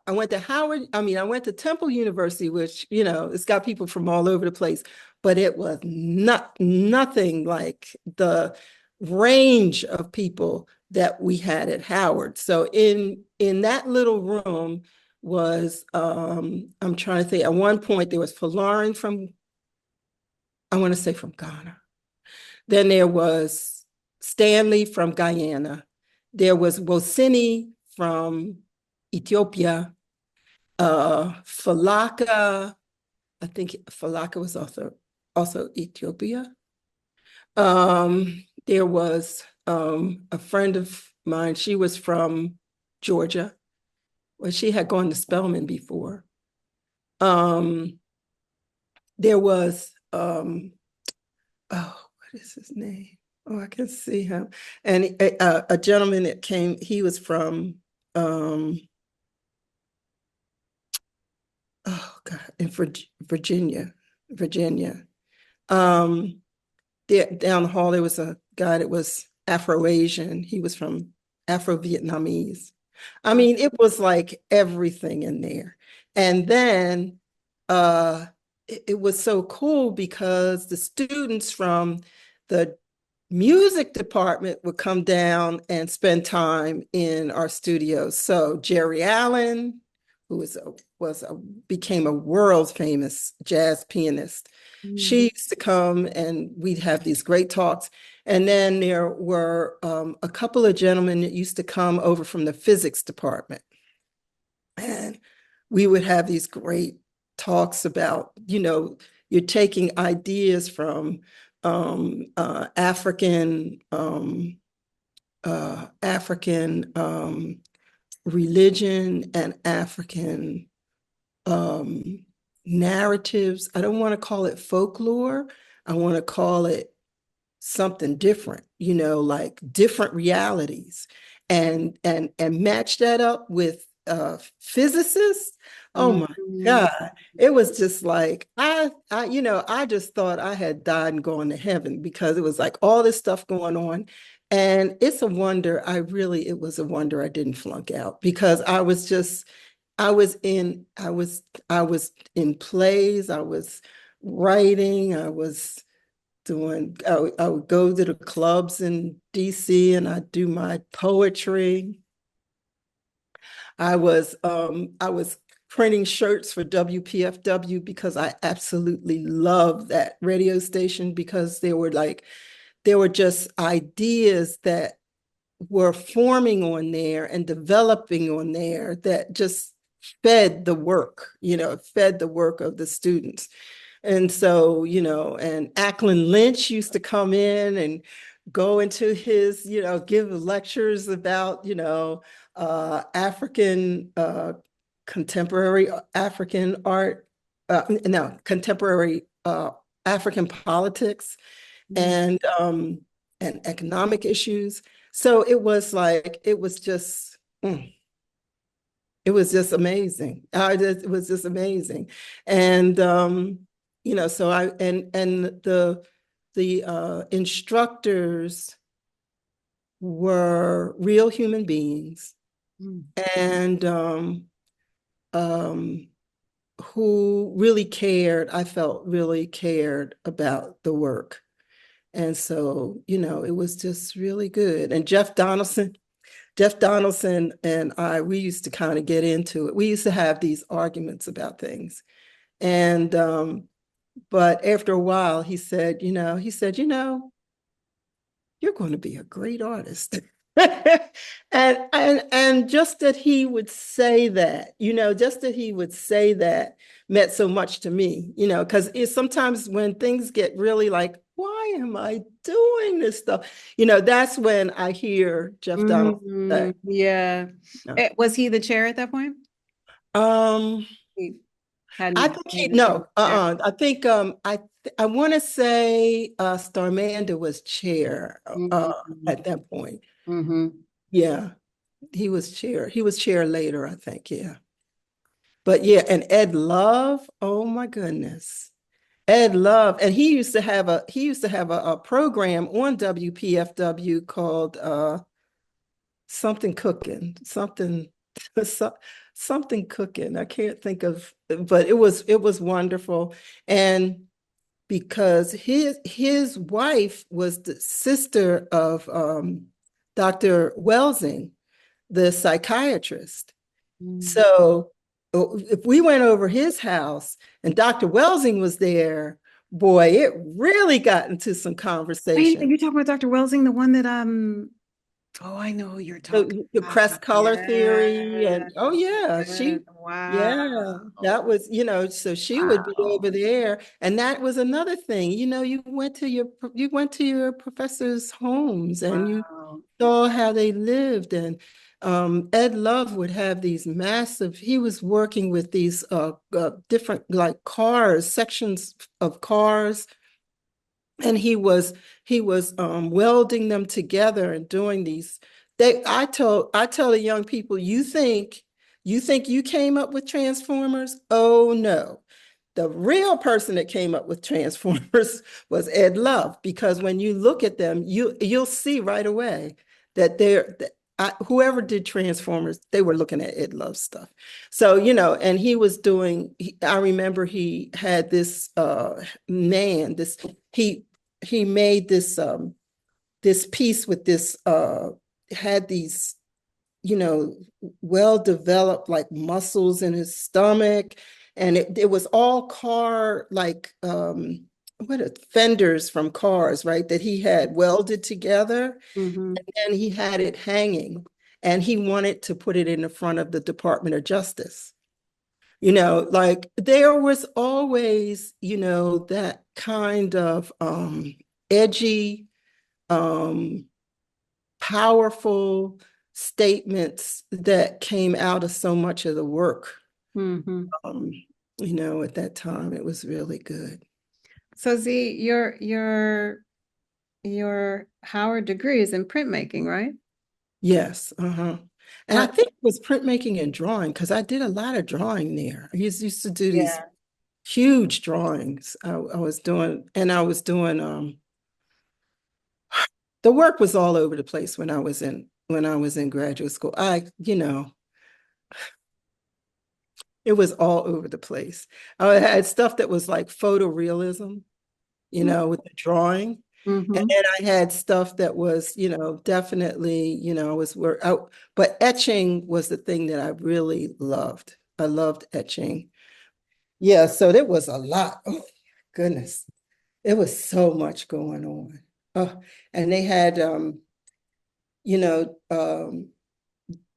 S2: I went to I went to Temple University, which, it's got people from all over the place, but it was nothing like the range of people that we had at Howard. So in that little room was, I'm trying to think, at one point there was Folarin I want to say from Ghana. Then there was Stanley from Guyana. There was Wosini from Ethiopia. Falaka, I think Falaka was also Ethiopia. There was a friend of mine. She was from Georgia. Well, she had gone to Spelman before. Um, there was oh, what is his name? Oh, I can see him. And a gentleman that came, he was from, oh God, in Virginia. Um, there, down the hall, there was a guy that was Afro-Asian. He was from Afro-Vietnamese. I mean, it was like everything in there. And then it was so cool because the students from the music department would come down and spend time in our studios. So Jerry Allen, who became a world famous jazz pianist,
S1: Mm.
S2: she used to come and we'd have these great talks. And then there were a couple of gentlemen that used to come over from the physics department. And we would have these great talks about, you're taking ideas from African religion and African um, narratives. I don't want to call it folklore. I want to call it something different, like different realities, and match that up with physicists. Oh my
S1: Mhm.
S2: God. It was just like I just thought I had died and gone to heaven because it was like all this stuff going on. And it's a wonder, it was a wonder I didn't flunk out because I was in plays, I was writing, I would go to the clubs in DC and I'd do my poetry. I was printing shirts for WPFW because I absolutely loved that radio station because there were just ideas that were forming on there and developing on there that just fed the work, fed the work of the students. And so, and Ackland Lynch used to come in and go into his, give lectures about, African, contemporary African art, no, contemporary African politics
S1: Mhm.
S2: and economic issues. So it was just amazing. It was just amazing. And so the instructors were real human beings
S1: Mm.
S2: and um, who really cared, I felt really cared about the work. And so, it was just really good. And Jeff Donaldson and we used to kind of get into it. We used to have these arguments about things. And, but after a while, you're going to be a great artist. And just that he would say that, just that he would say that meant so much to me, because it's sometimes when things get really like, why am I doing this stuff? That's when I hear Jeff Donald say,
S1: Mhm. Yeah.
S2: no.
S1: Was he the chair at that point?
S2: um,
S1: He
S2: I
S1: hadn't
S2: think he
S1: made it to
S2: no,
S1: chair.
S2: I think I want to say Starmander was chair
S1: Mhm.
S2: at that point.
S1: Mhm.
S2: Yeah. He was chair. He was chair later, I think. Yeah. But yeah, and Ed Love, oh my goodness. Ed Love, and he used to have a program on WPFW called something cooking, so- something cooking. I can't think of, but it was wonderful. And because his wife was the sister of Dr. Welsing, the psychiatrist.
S1: Mhm.
S2: So if we went over his house and Dr. Welsing was there, boy, it really got into some
S1: Wait,
S2: conversation.
S1: are you talking about Dr. Welsing, the one that oh, I know who you're talking
S2: The crest
S1: about.
S2: color theory,
S1: Yeah.
S2: and oh yeah,
S1: Yeah.
S2: yeah, that
S1: Wow.
S2: was, so she would be
S1: Wow.
S2: over there. And that was another thing, you went to your professors' homes and you
S1: Wow.
S2: saw how they lived. And Ed Love would have these massive, he was working with these different like cars, sections of cars, and he was welding them together and doing these. I tell the young people, you think you came up with transformers? Oh no. The real person that came up with transformers was Ed Love, because when you look at them, you'll see right away that whoever did Transformers, they were looking at Ed Love stuff. So, and he was doing, I remember he had this man, he made this piece with this had these, you know, well-developed like muscles in his stomach. And it was all car like what are fenders from cars, right? That he had welded together,
S1: Mm-hmm.
S2: and he had it hanging, and he wanted to put it in the front of the Department of Justice. Like there was always, that kind of edgy, um, powerful statements that came out of so much of the work.
S1: Mm-hmm.
S2: Um, at that time, it was really good.
S1: So Z, your Howard degree is in printmaking, right?
S2: Yes, uh-huh. And I
S1: What?
S2: think it was printmaking and drawing because I did a lot of drawing there. I used to do these
S1: Yeah.
S2: huge drawings. I was doing, and I was doing the work was all over the place when I was in graduate school. It was all over the place. I had stuff that was like photorealism, with the drawing. And
S1: Mm-hmm.
S2: then I had stuff that was, definitely, was where out, but etching was the thing that I really loved. I loved etching. Yeah, so there was a lot. Oh, goodness. There was so much going on. Oh, and they had you know,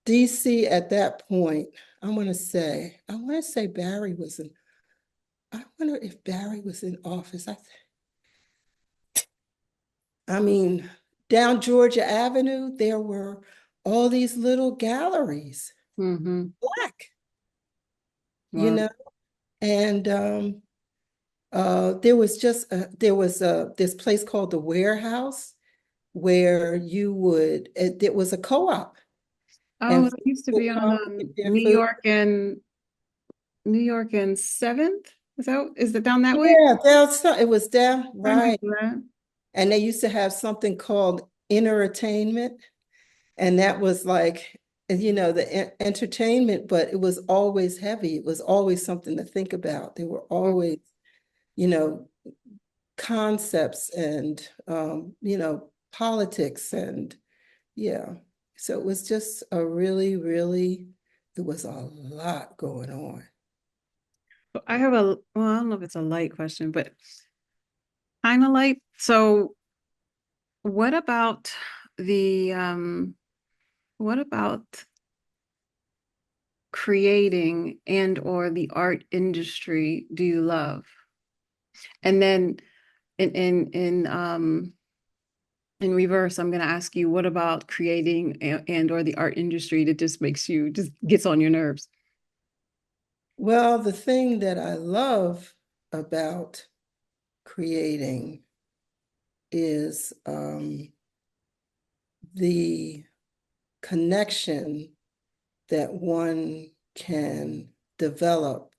S2: DC at that point, I want to say I wonder if Barry was in office. I mean, down Georgia Avenue, there were all these little galleries,
S1: Mm-hmm.
S2: black, you
S1: Wow.
S2: know, and there was this place called the Warehouse where it was a co-op,
S1: Oh,
S2: and
S1: it used to
S2: people
S1: be on
S2: come to get their food.
S1: New York and Seventh. Is it down that way?
S2: Yeah, it was down,
S1: I remember
S2: right.
S1: that.
S2: And they used to have something called entertainment. And that was like, the entertainment, but it was always heavy. It was always something to think about. There were always, you know, concepts and, politics and yeah. So it was just a really, really, there was a lot going on.
S1: So I have well, I don't know if it's a light question, but kind of light. So what about the what about creating and or the art industry do you love? And then in reverse, I'm going to ask you, what about creating and or the art industry that just gets on your nerves?
S2: Well, the thing that I love about creating is the connection that one can develop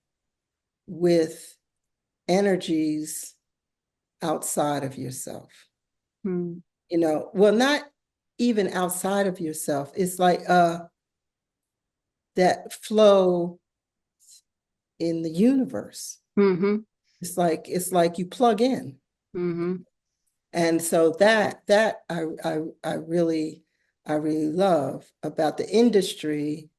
S2: with energies outside of yourself.
S1: Hmm.
S2: Well, not even outside of yourself. It's like that flow in the universe.
S1: Mm-hmm.
S2: It's like you plug in.
S1: Mm-hmm.
S2: And so that I really love about the industry.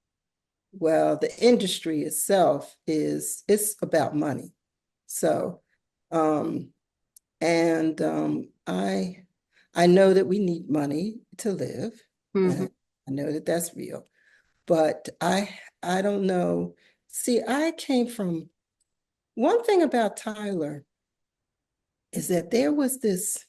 S2: Well, the industry itself it's about money. So, um, and I know that we need money to live,
S1: Mm-hmm.
S2: and I know that that's real. But I don't know. See, I came from one thing about Tyler is that there was this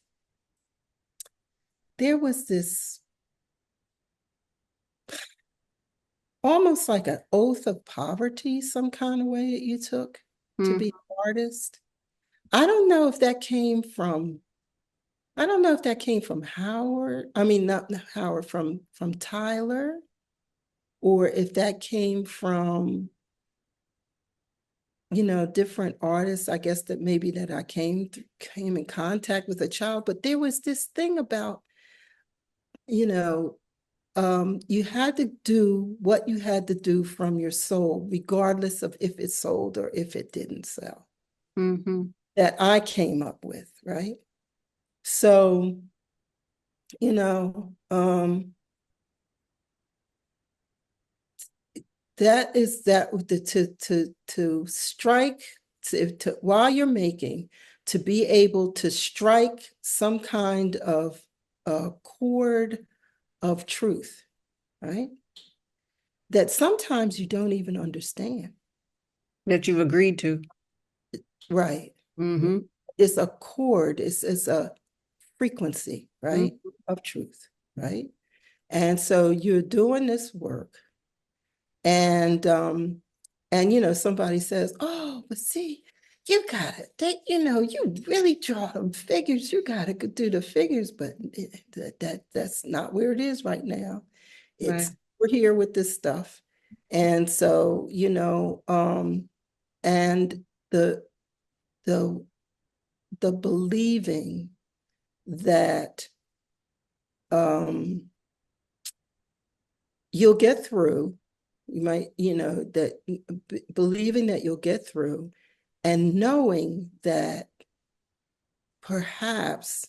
S2: almost like an oath of poverty, some kind of way that you took to
S1: Mm-hmm.
S2: be an artist. I don't know if that came from I don't know if that came from Howard. I mean, not Howard, from Tyler, or if that came from, different artists, I guess that maybe that I came in contact with a child. But there was this thing about, you know, you had to do what you had to do from your soul, regardless of if it sold or if it didn't sell,
S1: Mm-hmm.
S2: that I came up with, right? So, you know, that is that to strike to while you're making, to be able to strike some kind of a chord of truth, right? That sometimes you don't even understand.
S1: That you've agreed to.
S2: Right.
S1: Mm-hmm.
S2: It's a chord, it's a frequency, right?
S1: Mm-hmm.
S2: Of truth, right? And so you're doing this work, and you know, somebody says, oh, but see, you got it. You really draw them figures. You got to do the figures, but that's not where it is right now.
S1: Right.
S2: It's we're here with this stuff. And so, and the the the believing that um you'll get through, you might, that believing that you'll get through, and knowing that perhaps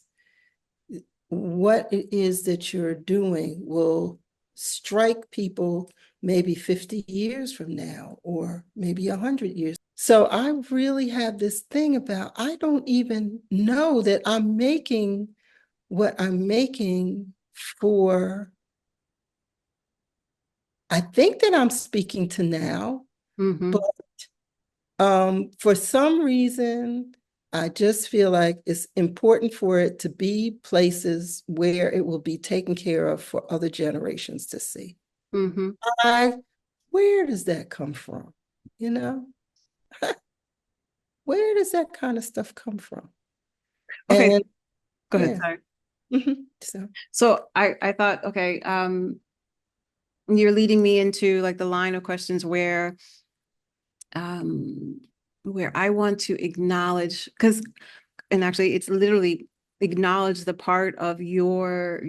S2: what it is that you're doing will strike people maybe 50 years from now, or maybe 100 years. So I really have this thing about, I don't even know that I'm making what I'm making for, I think that I'm speaking to now,
S1: Mm-hmm.
S2: but for some reason, I just feel like it's important for it to be places where it will be taken care of for other generations to see.
S1: Mm-hmm.
S2: I, where does that come from? You know, where does that kind of stuff come from?
S1: Okay,
S2: And
S1: go ahead.
S2: yeah,
S1: Sorry.
S2: so
S1: So I thought, okay, you're leading me into like the line of questions um where I want to acknowledge, because, and actually it's literally acknowledge the part of your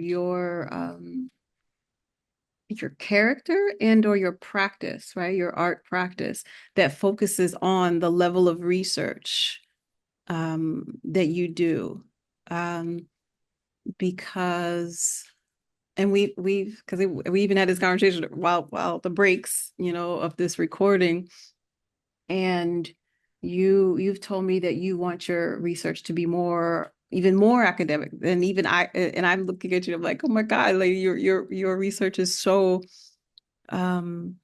S1: character and or your practice, right? Your art practice that focuses on the level of research that you do. Um, because and we've because we even had this conversation while the breaks, of this recording, and you've told me that you want your research to be even more academic than even I, and I'm looking at you, I'm like, oh my God, like your research is so um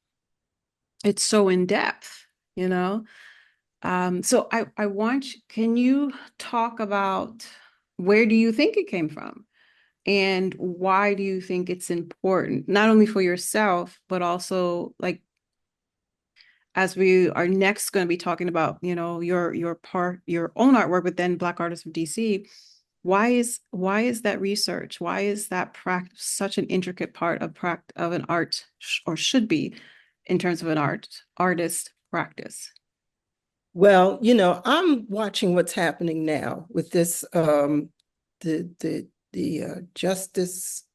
S1: it's so in depth, you know. So I want can you talk about where do you think it came from? And why do you think it's important, not only for yourself, but also like as we are next going to be talking about, your own artwork, but then Black Artists of DC. Why is that research? Why is that practice such an intricate part of an art, or should be in terms of an artist practice?
S2: well, I'm watching what's happening now with this the justice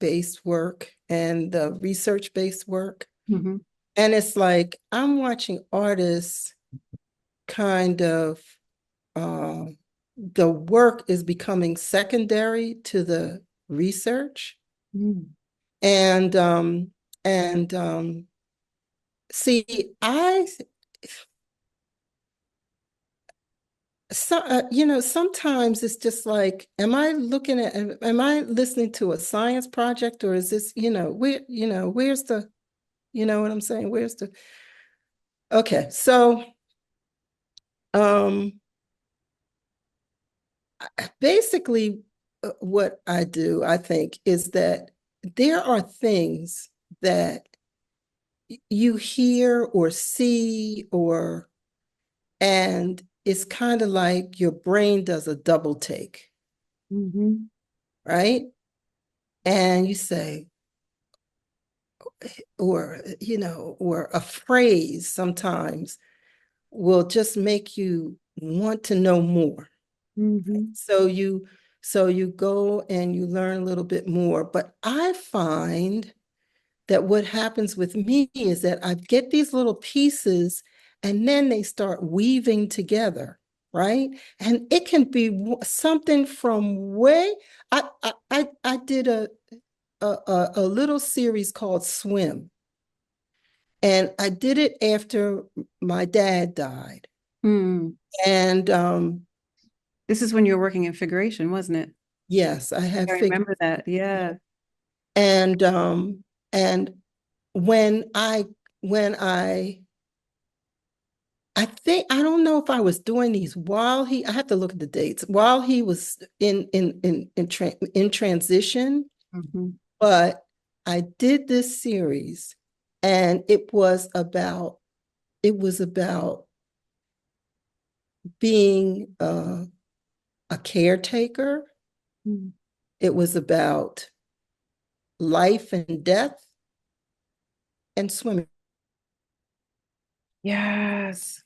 S2: based work and the research based work.
S1: Mm-hmm.
S2: And it's like I'm watching artists kind of the work is becoming secondary to the research.
S1: Mm-hmm.
S2: And see, I sometimes it's just like, am I listening to a science project, or is this, where's the, you know what I'm saying? Where's the, okay, so um basically what I do, I think, is that there are things that you hear or see, and it's kind of like your brain does a double take,
S1: Mm-hmm.
S2: right? And you say, or a phrase sometimes will just make you want to know more.
S1: Mm-hmm.
S2: So you So you go and you learn a little bit more. But I find that what happens with me is that I get these little pieces and then they start weaving together, right? And it can be something from way, I did a little series called Swim. And I did it after my dad died.
S1: Hmm.
S2: And
S1: This is when you were working in figuration, wasn't it?
S2: yes, I
S1: I
S2: have figured.
S1: remember that. Yeah.
S2: And when I when I think I don't know if I was doing these while I have to look at the dates while he was in transition,
S1: Mhm.
S2: but I did this series and it was about being a caretaker.
S1: Mm.
S2: It was about life and death and swimming.
S1: Yes.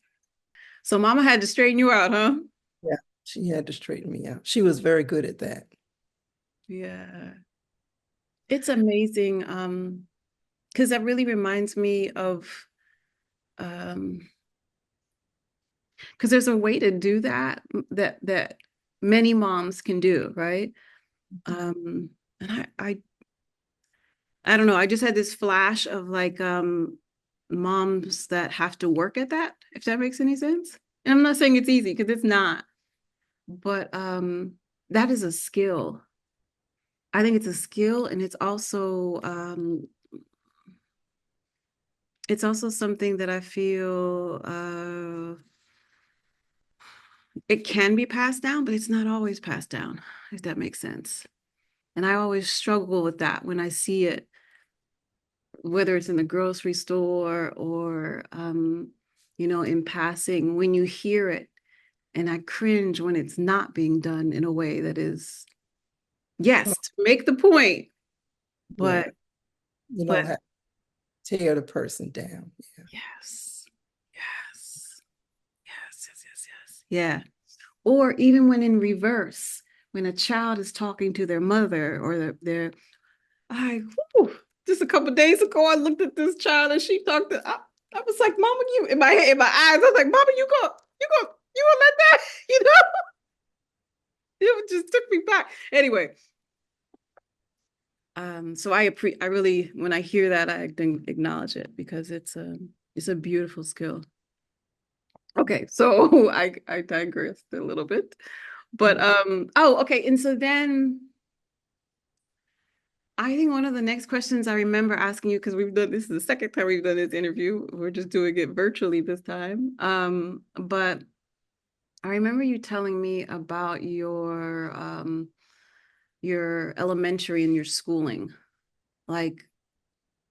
S1: So mama had to straighten you out, huh?
S2: Yeah, she had to straighten me out. She was very good at that.
S1: Yeah. It's amazing. Because that really reminds me of because there's a way to do that that many moms can do, right? And I don't know, I just had this flash of like moms that have to work at that, if that makes any sense. And I'm not saying it's easy because it's not, but that is a skill. I think it's a skill, and it's also something that I feel it can be passed down, but it's not always passed down, if that makes sense. And I always struggle with that when I see it, whether it's in the grocery store or in passing, when you hear it, and I cringe when it's not being done in a way that is,
S2: Oh,
S1: yes, to make the point,
S2: yeah,
S1: but
S2: you
S1: but
S2: don't have to tear the person down. Yeah.
S1: yes, yes, yes, yes, yes, yes. Yeah. Or even when in reverse, when a child is talking to their mother or I, whew, just a couple days ago, I looked at this child and she talked to, I was like, Mama, you, in my eyes, I was like, Mama, you gonna let that, you know? It just took me back. Anyway, so I really, when I hear that, I acknowledge it because it's a beautiful skill. Okay, so I digressed a little bit. But oh, okay. And so then I think one of the next questions I remember asking you, because this is the second time we've done this interview. We're just doing it virtually this time. But I remember you telling me about your elementary and your schooling. Like,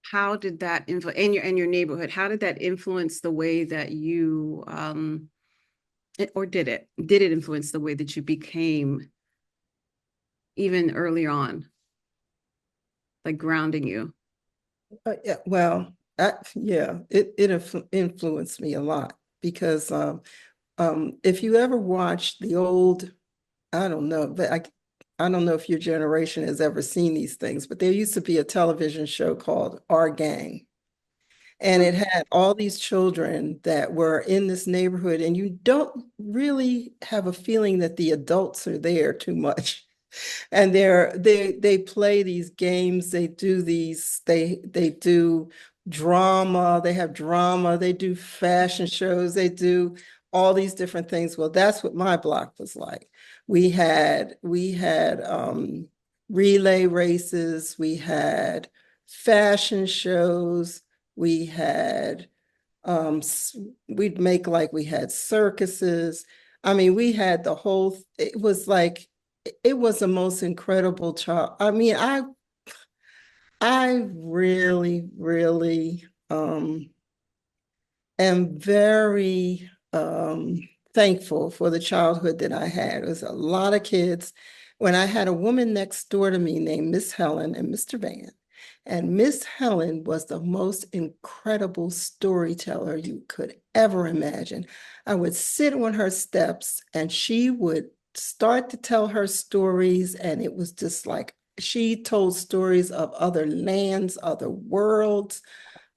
S1: how did that influence and your neighborhood? How did that influence the way that you or did it influence the way that you became even earlier on, like grounding you?
S2: Yeah, well, yeah, it influenced me a lot because if you ever watch the old, I don't know, but I don't know if your generation has ever seen these things, but there used to be a television show called Our Gang. And it had all these children that were in this neighborhood, and you don't really have a feeling that the adults are there too much. And they play these games, they do drama, they have drama, they do fashion shows, they do all these different things. Well, that's what my block was like. We had relay races, we had fashion shows, we had we'd make like we had circuses. I mean, we had the whole, it was like, it was the most incredible child. I mean, I really, really am very thankful for the childhood that I had. It was a lot of kids. When I had a woman next door to me named Miss Helen and Mr. Van, and Miss Helen was the most incredible storyteller you could ever imagine. I would sit on her steps and she would start to tell her stories, and it was just like she told stories of other lands, other worlds,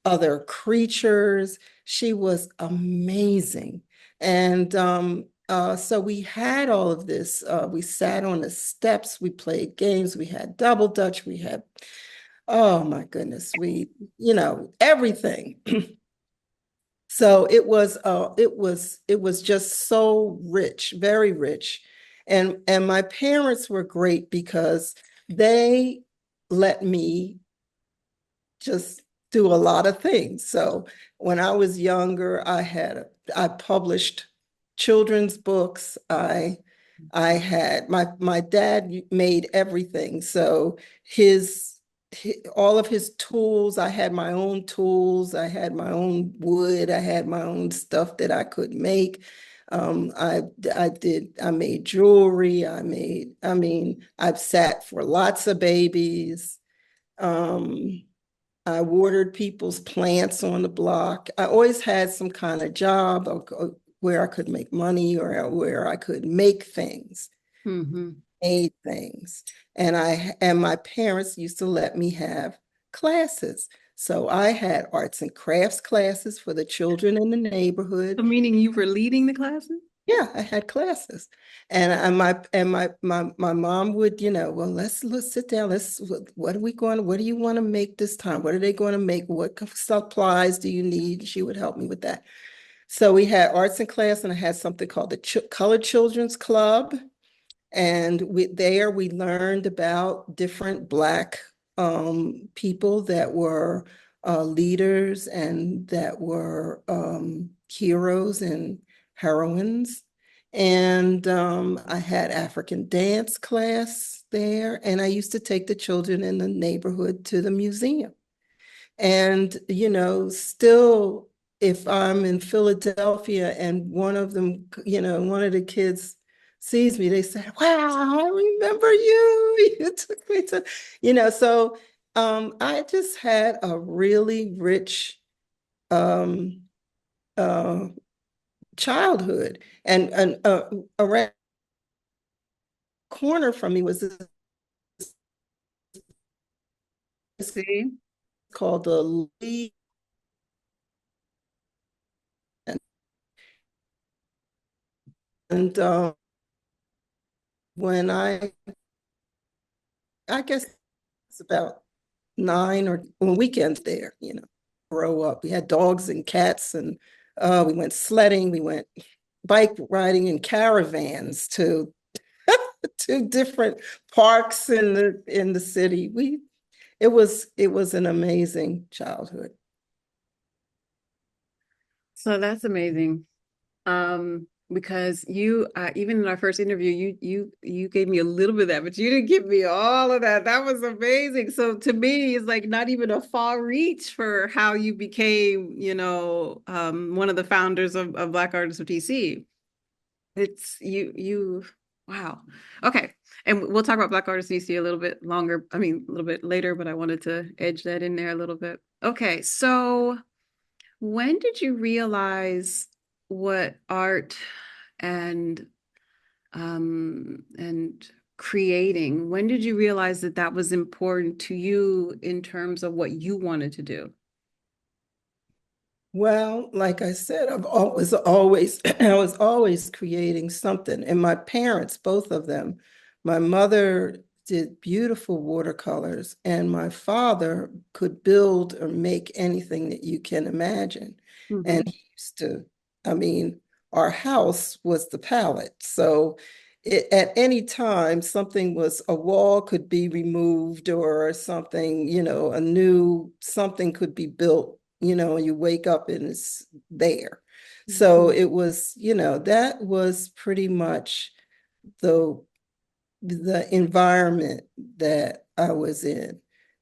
S2: other creatures. She was amazing. And so we had all of this. We sat on the steps, we played games, we had double dutch, we had, oh my goodness, everything. So it was just so rich, very rich. And my parents were great because they let me just do a lot of things. So when I was younger, I published children's books. I had my dad made everything. So all of his tools, I had my own tools, I had my own wood, I had my own stuff that I could make. I made jewelry, I've sat for lots of babies. Um, I watered people's plants on the block. I always had some kind of job where I could make money or where I could make things,
S1: Mm-hmm.
S2: made things. And my parents used to let me have classes. So I had arts and crafts classes for the children in the
S1: So
S2: neighborhood.
S1: meaning you were leading the classes?
S2: Yeah, I had classes. And my mom would, well, let's sit down. What do you want to make this time? What are they going to make? What supplies do you need? She would help me with that. So we had arts and class, and I had something called the Colored Children's Club. And we learned about different Black people that were leaders and that were heroes and heroines. And I had African dance class there, and I used to take the children in the neighborhood to the museum. And, still, if I'm in Philadelphia and one of them, one of the kids sees me, they say, wow, I remember you. You took me to, so I just had a really rich um, uh, childhood. And around the corner from me was this
S1: See?
S2: called the Lee. And when I guess it's about 9 or on weekends there, grow up. We had dogs and cats, and we went sledding, we went bike riding in caravans to to different parks in the city. It was an amazing childhood.
S1: So that's amazing. Because you even in our first interview, you gave me a little bit of that, but you didn't give me all of that. That was amazing. So to me, it's like not even a far reach for how you became, one of the founders of Black Artists of DC. It's wow. Okay. And we'll talk about Black Artists DC a little bit longer. I mean, a little bit later, but I wanted to edge that in there a little bit. Okay. So when did you realize what art and and creating, when did you realize that that was important to you in terms of what you wanted to do?
S2: Well, like I said, I was always creating something. And my parents, both of them, my mother did beautiful watercolors, and my father could build or make anything that you can imagine. And
S1: Mm-hmm.
S2: he used to, I mean, our house was the palette. So at any time, a wall could be removed or something, something could be built, and you wake up and it's there. So
S1: Mm-hmm.
S2: it was, that was pretty much the the environment that I was in.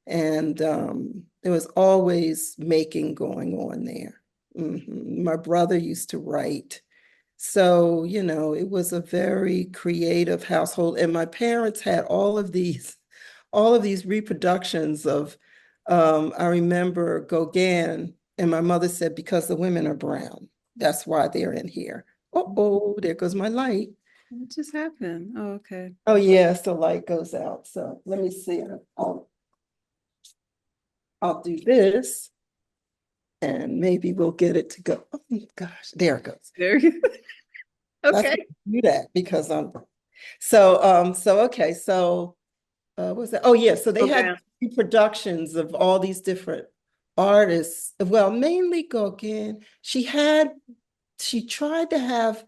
S2: And there was always making going on there. My brother used to write. So, it was a very creative household. And my parents had all of these reproductions of, I remember Gauguin, and my mother said, because the women are brown, that's why they're in here. Oh, there goes my light.
S1: What just happened? Oh, okay.
S2: Oh, yes, the light goes out. So let me see. I'll do this and maybe we'll get it to go. Oh gosh, there it goes.
S1: There you
S2: That's
S1: Okay.
S2: why I do that because so okay, so what was that? Oh yeah, so they had
S1: Okay.
S2: reproductions of all these different artists. Well, mainly Gauguin. She tried to have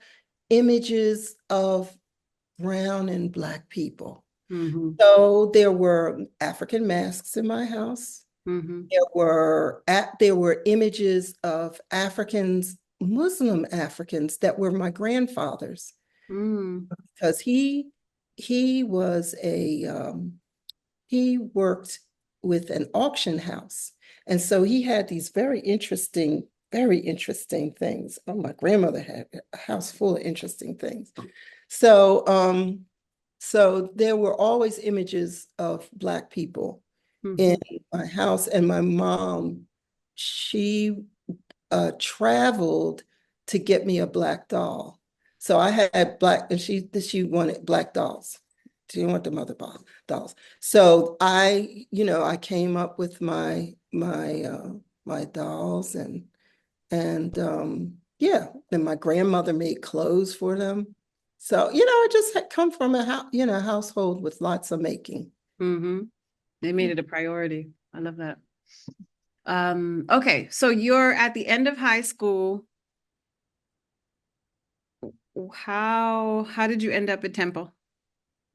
S2: images of brown and black people.
S1: Mm-hmm.
S2: So there were African masks in my house.
S1: Mm-hmm.
S2: There were images of Africans, Muslim Africans that were my grandfather's
S1: Mm.
S2: because he was he worked with an auction house. And so he had these very interesting things. Oh, my grandmother had a house full of interesting things. So so there were always images of Black people
S1: Mm-hmm.
S2: in my house. And my mom, she traveled to get me a black doll. So I had black, and she wanted black dolls. She didn't want the mother dolls. So I came up with my dolls and yeah, and my grandmother made clothes for them. So I just had come from household with lots of making.
S1: Mm-hmm. They made it a priority. I love that. Okay, so you're at the end of high school. How did you end up at Temple?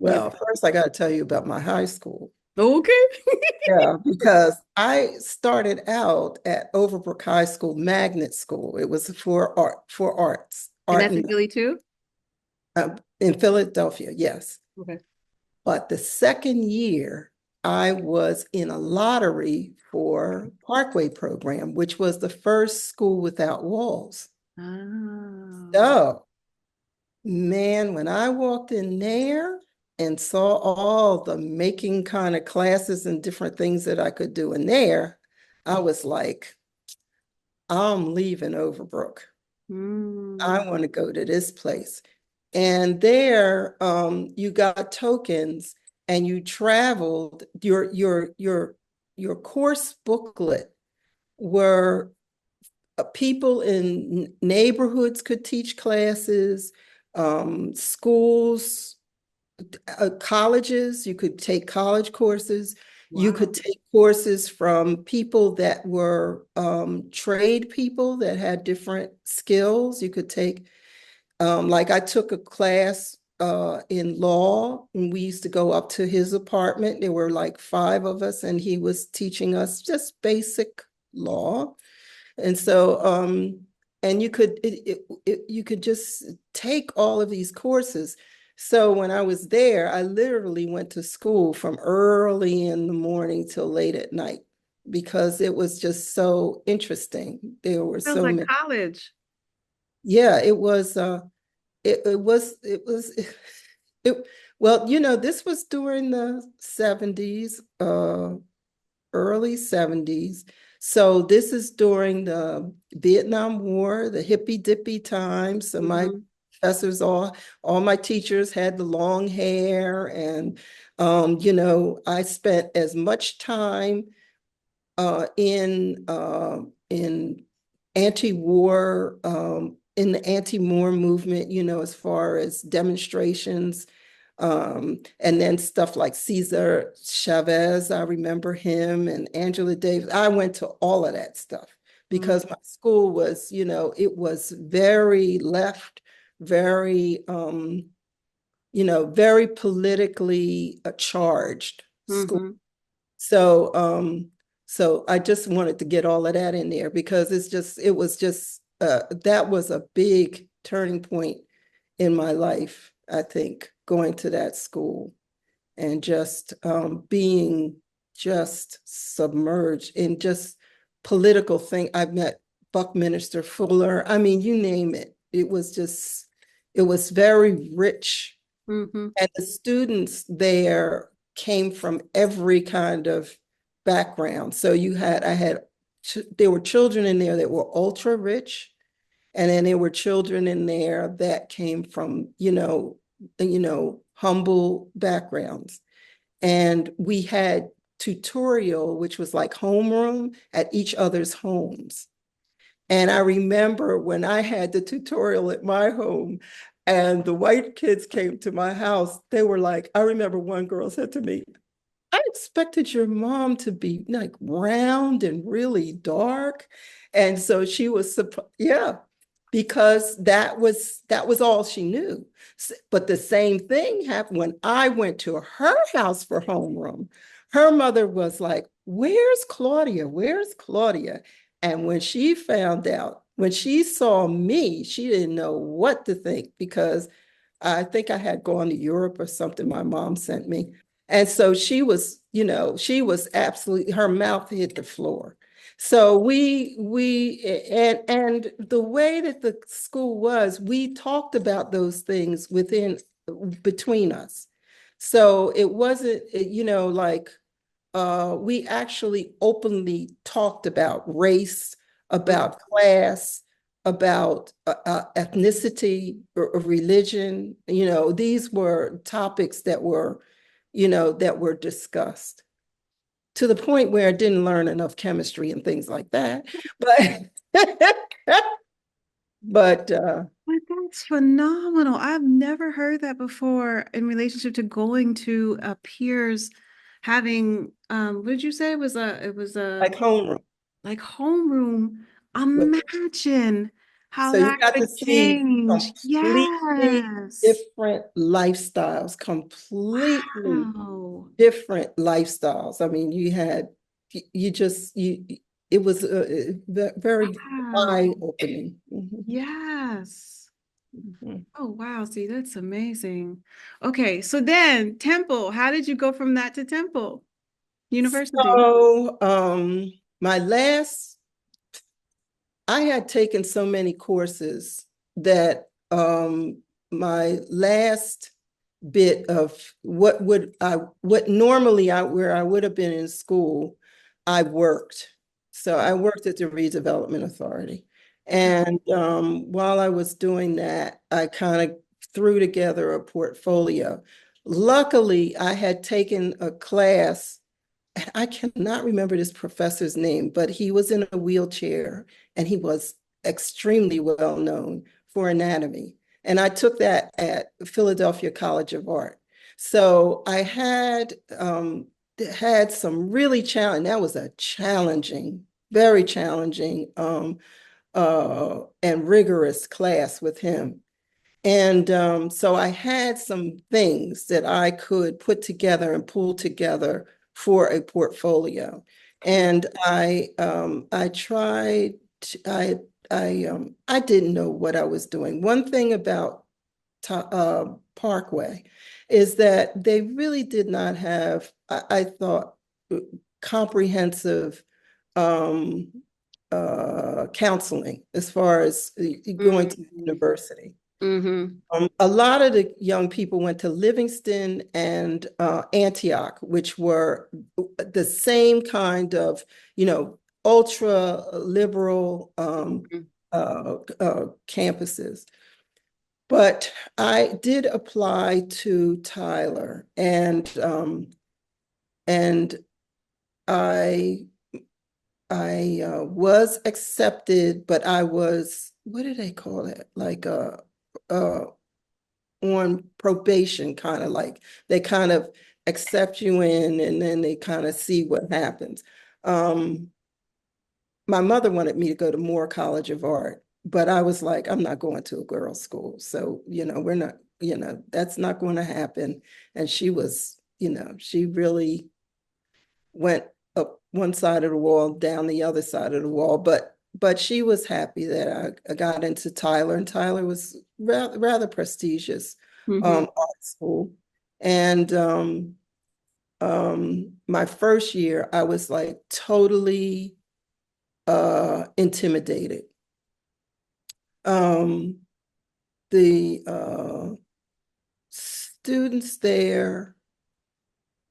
S1: Your
S2: Well, first I got to tell you about my high school.
S1: Okay.
S2: Yeah, because I started out at Overbrook High School, magnet school. It was for
S1: And
S2: art
S1: that's in
S2: and
S1: Philly too?
S2: in Philadelphia, yes.
S1: Okay.
S2: But the second year, I was in a lottery for Parkway program, which was the first school without walls.
S1: Oh.
S2: So, man, when I walked in there and saw all the making kind of classes and different things that I could do in there, I was like, I'm leaving Overbrook.
S1: Mm.
S2: I want to go to this place. And there, you got tokens and you traveled. Your course booklet were people in neighborhoods could teach classes, schools, colleges, you could take college courses. You
S1: Wow.
S2: could take courses from people that were trade people that had different skills. You could take, like I took a class in law, and we used to go up to his apartment. There were like 5 of us, and he was teaching us just basic law. And so, and you could just take all of these courses. So when I was there, I literally went to school from early in the morning till late at night because it was just so interesting. There were
S1: Sounds
S2: so
S1: like
S2: many.
S1: college.
S2: Yeah, it was it, well, this was during the 70s, early 70s. So this is during the Vietnam War, the hippy dippy time. So my
S1: Mm-hmm.
S2: professors, all my teachers had the long hair. And, I spent as much time in anti-war, in the anti-war movement, as far as demonstrations, and then stuff like Cesar Chavez, I remember him, and Angela Davis. I went to all of that stuff because my school was, it was very left, very, very politically charged school.
S1: Mm-hmm.
S2: So, so I just wanted to get all of that in there because it was just, that was a big turning point in my life, I think, going to that school and just being just submerged in just political thing. I've met Buckminster Fuller. I mean, you name it. It was very rich.
S1: Mm-hmm.
S2: And the students there came from every kind of background. So there were children in there that were ultra rich. And then there were children in there that came from, humble backgrounds. And we had tutorial, which was like homeroom at each other's homes. And I remember when I had the tutorial at my home and the white kids came to my house, they were like, I remember one girl said to me, I expected your mom to be like round and really dark. And so she was, yeah, because that was all she knew. But the same thing happened when I went to her house for homeroom. Her mother was like, "Where's Claudia? Where's Claudia?" And when she found out, when she saw me, she didn't know what to think because I think I had gone to Europe or something my mom sent me. And so she was absolutely, her mouth hit the floor. So and the way that the school was, we talked about those things between us. So it wasn't, like we actually openly talked about race, about class, about ethnicity or religion. These were topics that were discussed to the point where I didn't learn enough chemistry and things like that. But but
S1: But that's phenomenal. I've never heard that before in relationship to going to a peers having what did you say? It was a
S2: like homeroom.
S1: like homeroom.
S2: with-
S1: Imagine how
S2: So you
S1: that
S2: got
S1: could
S2: to see
S1: change.
S2: completely
S1: Yes.
S2: different lifestyles, completely
S1: Wow.
S2: different lifestyles. I mean, you just, it was very
S1: Wow.
S2: eye-opening. Mhm,
S1: Yes.
S2: mhm.
S1: Oh, wow. See, that's amazing. Okay, so then Temple, how did you go from that to Temple University?
S2: So, my last, I had taken so many courses that my last bit of what normally where I would have been in school, I worked. So I worked at the Redevelopment Authority. And while I was doing that, I kind of threw together a portfolio. Luckily, I had taken a class, and I cannot remember this professor's name, but he was in a wheelchair and he was extremely well known for anatomy. And I took that at Philadelphia College of Art. So I had some really challenging, that was a challenging, very challenging and rigorous class with him. And so I had some things that I could put together and pull together for a portfolio. And I tried, I didn't know what I was doing. One thing about Parkway is that they really did not have, I thought, comprehensive um, counseling as far as going to
S1: Mm-hmm.
S2: university.
S1: Mm-hmm.
S2: A lot of the young people went to Livingston and Antioch, which were the same kind of, ultra liberal campuses. But I did apply to Tyler, and I was accepted, but I was, what do they call it? Like uh, on probation, kind of like they kind of accept you in and then they kind of see what happens. Um, my mother wanted me to go to Moore College of Art, but I was like, I'm not going to a girls' school. So, we're not, that's not going to happen. And she was, she really went up one side of the wall, down the other side of the wall. But she was happy that I got into Tyler, and Tyler was rather prestigious
S1: Mm-hmm.
S2: art school. And my first year, I was like totally intimidated. Um, the students there,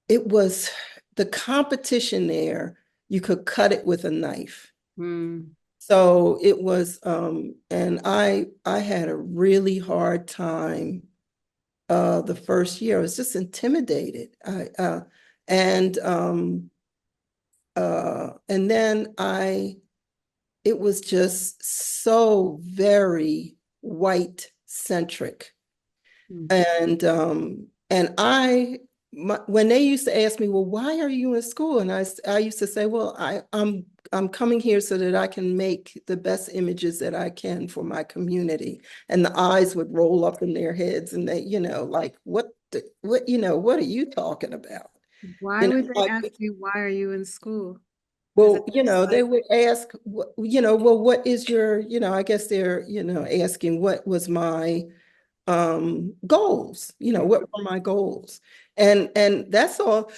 S2: it was the competition there, you could cut it with a knife.
S1: Mm.
S2: So it was, and I had a really hard time the first year. I was just intimidated. And and then it was just so very white centric.
S1: Mm.
S2: And when they used to ask me, well, why are you in school? And I used to say, well, I'm coming here so that I can make the best images that I can for my community. And the eyes would roll up in their heads, and they, like, what are you talking about?
S1: Why
S2: You know,
S1: would they
S2: like,
S1: ask you, why are you in school? Is it
S2: well,
S1: just
S2: they
S1: like,
S2: would ask, well, what is your, I guess they're, asking what was my goals, what were my goals? And that's all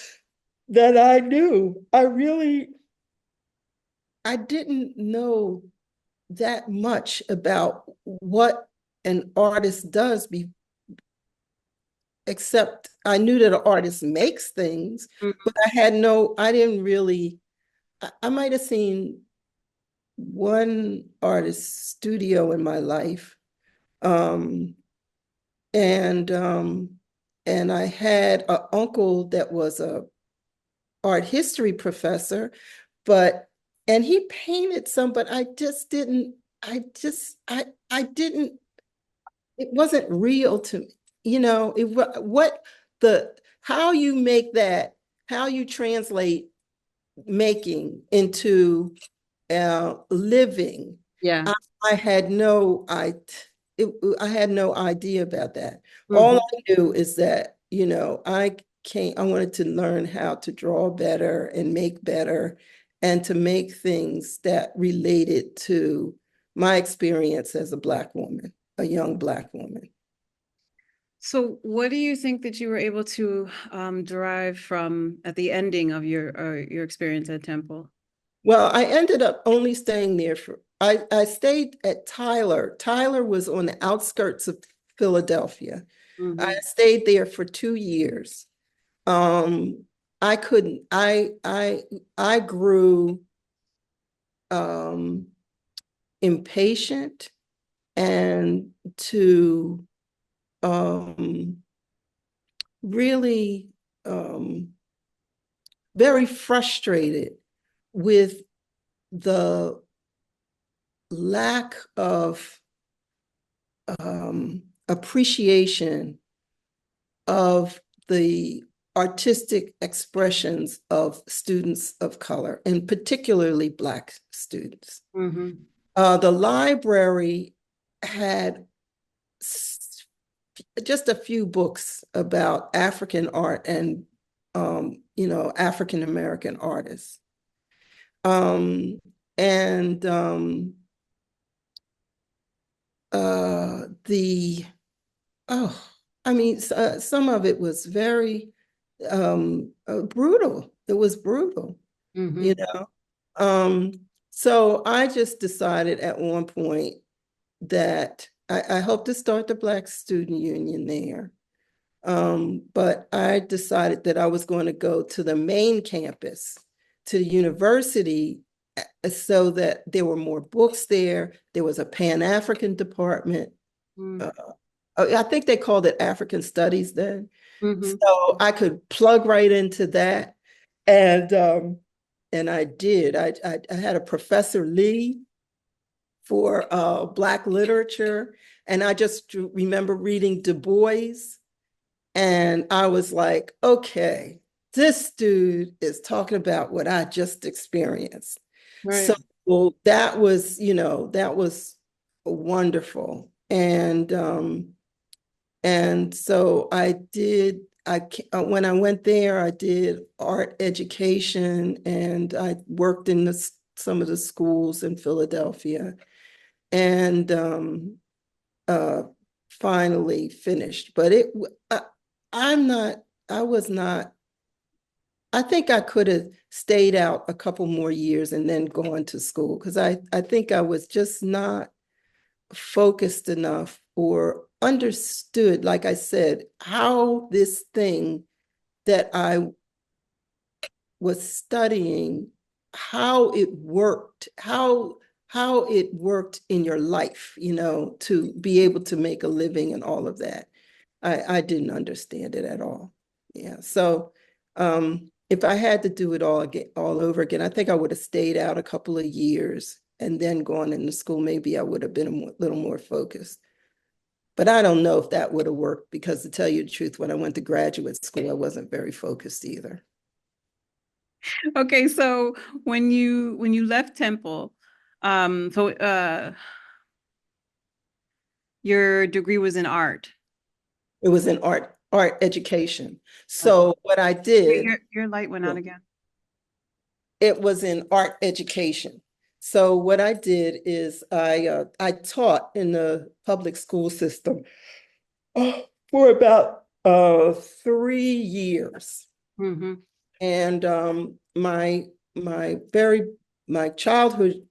S2: that I knew. I didn't know that much about what an artist does except I knew that an artist makes things,
S1: Mhm.
S2: but I didn't really, I might have seen one artist studio in my life. Um, and and I had an uncle that was a art history professor, but and he painted some, but I didn't, it wasn't real to me. What the how you make that, how you translate making into living.
S1: Yeah.
S2: I, I had no I it, I had no idea about that. All
S1: Mhm.
S2: I knew is that, I wanted to learn how to draw better and make better and to make things that related to my experience as a Black woman, a young Black woman.
S1: So what do you think that you were able to derive from at the ending of your experience at Temple?
S2: Well, I ended up only staying there I stayed at Tyler. Tyler was on the outskirts of Philadelphia. I
S1: Hmm.
S2: stayed there for 2 years. Um, I couldn't, I grew um, impatient and to really um, very frustrated with the lack of appreciation of the artistic expressions of students of color, and particularly Black students.
S1: Hmm.
S2: The library had just a few books about African art and, African American artists. Um, and the Oh, I mean, some of it was very brutal. It was brutal, you
S1: Hmm.
S2: know. Um, so I just decided at one point that I hope to start the Black Student Union there. But I decided that I was going to go to the main campus, to the university, so that there were more books there. There was a Pan-African department. Uh, I think they called it African Studies then.
S1: Hmm.
S2: So I could plug right into that. And I did. I had a Professor Lee for Black literature. And I just remember reading Du Bois. And I was like, okay, this dude is talking about what I just experienced. So
S1: Right.
S2: well, that was wonderful. And so when I went there, I did art education and I worked in some of the schools in Philadelphia and uh, finally finished. But I'm not, I was not, I think I could have stayed out a couple more years and then gone to school because I think I was just not focused enough or understood, like I said, how this thing that I was studying, how it worked, how it worked in your life, to be able to make a living and all of that. I didn't understand it at all. Yeah. So if I had to do it all over again, I think I would have stayed out a couple of years and then gone into school. Maybe I would have been little more focused. But I don't know if that would have worked because to tell you the truth, when I went to graduate school, I wasn't very focused either.
S1: Okay, so when you left Temple, your degree was in art.
S2: It was in art education.
S1: Okay.
S2: So what I did,
S1: Your light went
S2: yeah,
S1: out again.
S2: it was in art education. So what I did is I taught in the public school system for about 3 years.
S1: Hmm.
S2: And my very my childhood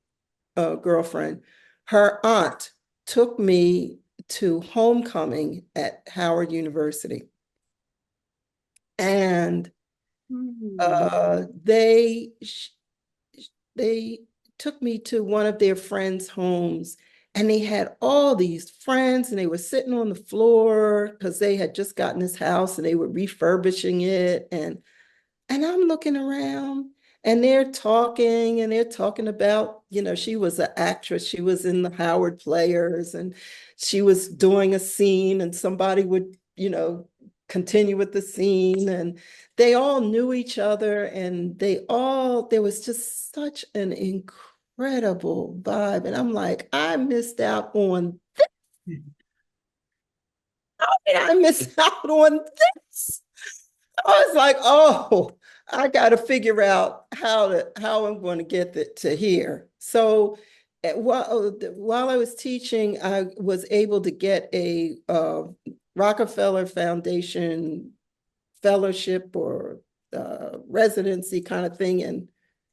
S2: girlfriend, her aunt took me to homecoming at Howard University. And
S1: Hmm.
S2: uh, they took me to one of their friends' homes, and they had all these friends, and they were sitting on the floor because they had just gotten this house and they were refurbishing it. And I'm looking around and they're talking about, she was an actress. She was in the Howard Players and she was doing a scene and somebody would, continue with the scene. And they all knew each other and there was just such an incredible vibe. And I'm like, I missed out on, how did I miss out on this? I was like, oh, I got to figure out how I'm going to get to here. So while I was teaching, I was able to get a Rockefeller Foundation fellowship or residency kind of thing in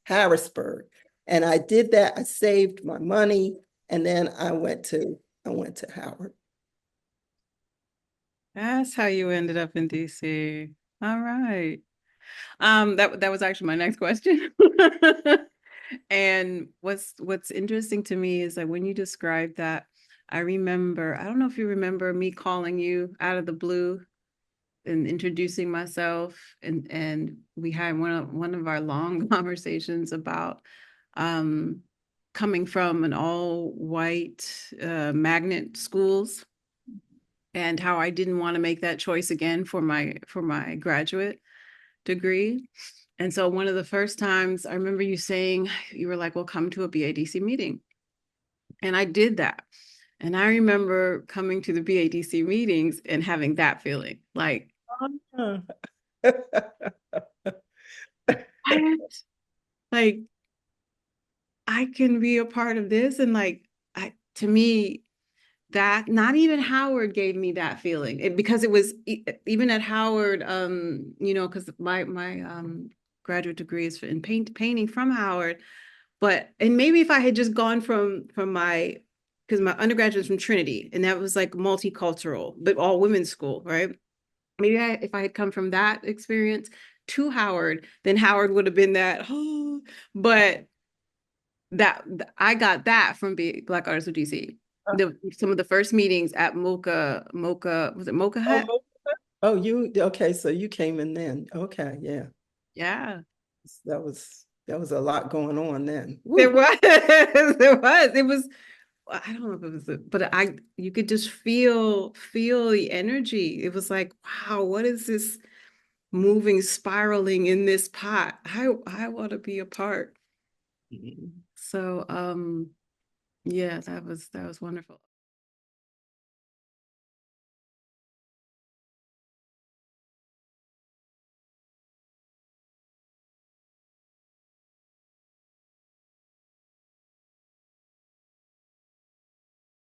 S2: Harrisburg, and I did that. I saved my money, and then I went to Howard.
S1: That's how you ended up in DC. All right. That was actually my next question. And what's interesting to me is that when you described that, I remember, I don't know if you remember me calling you out of the blue and introducing myself, and we had one of our long conversations about um coming from an all white magnet schools and how I didn't want to make that choice again for my graduate degree. And so one of the first times I remember you saying, you were like, well, come to a BADC meeting. And I did that. And I remember coming to the BADC meetings and having that feeling like, what? Like, I can be a part of this. And like, to me, that not even Howard gave me that feeling because it was even at Howard, because my graduate degree is in painting from Howard. But and maybe if I had just gone from my because my undergraduate was from Trinity and that was like multicultural, but all women's school, right? Maybe if I had come from that experience to Howard, then Howard would have been that, oh, but that I got that from being Black Artists of DC. Some of the first meetings at Mocha, was it Mocha Hut?
S2: Oh, oh, okay, so you came in then. Okay, yeah.
S1: Yeah,
S2: That was a lot going on then.
S1: there
S2: Woo.
S1: was, there was. It was. I don't know if it was, but you could just feel the energy. It was like, wow, what is this moving, spiraling in this pot? I want to be a part.
S2: Mhm.
S1: So, yeah, that was wonderful.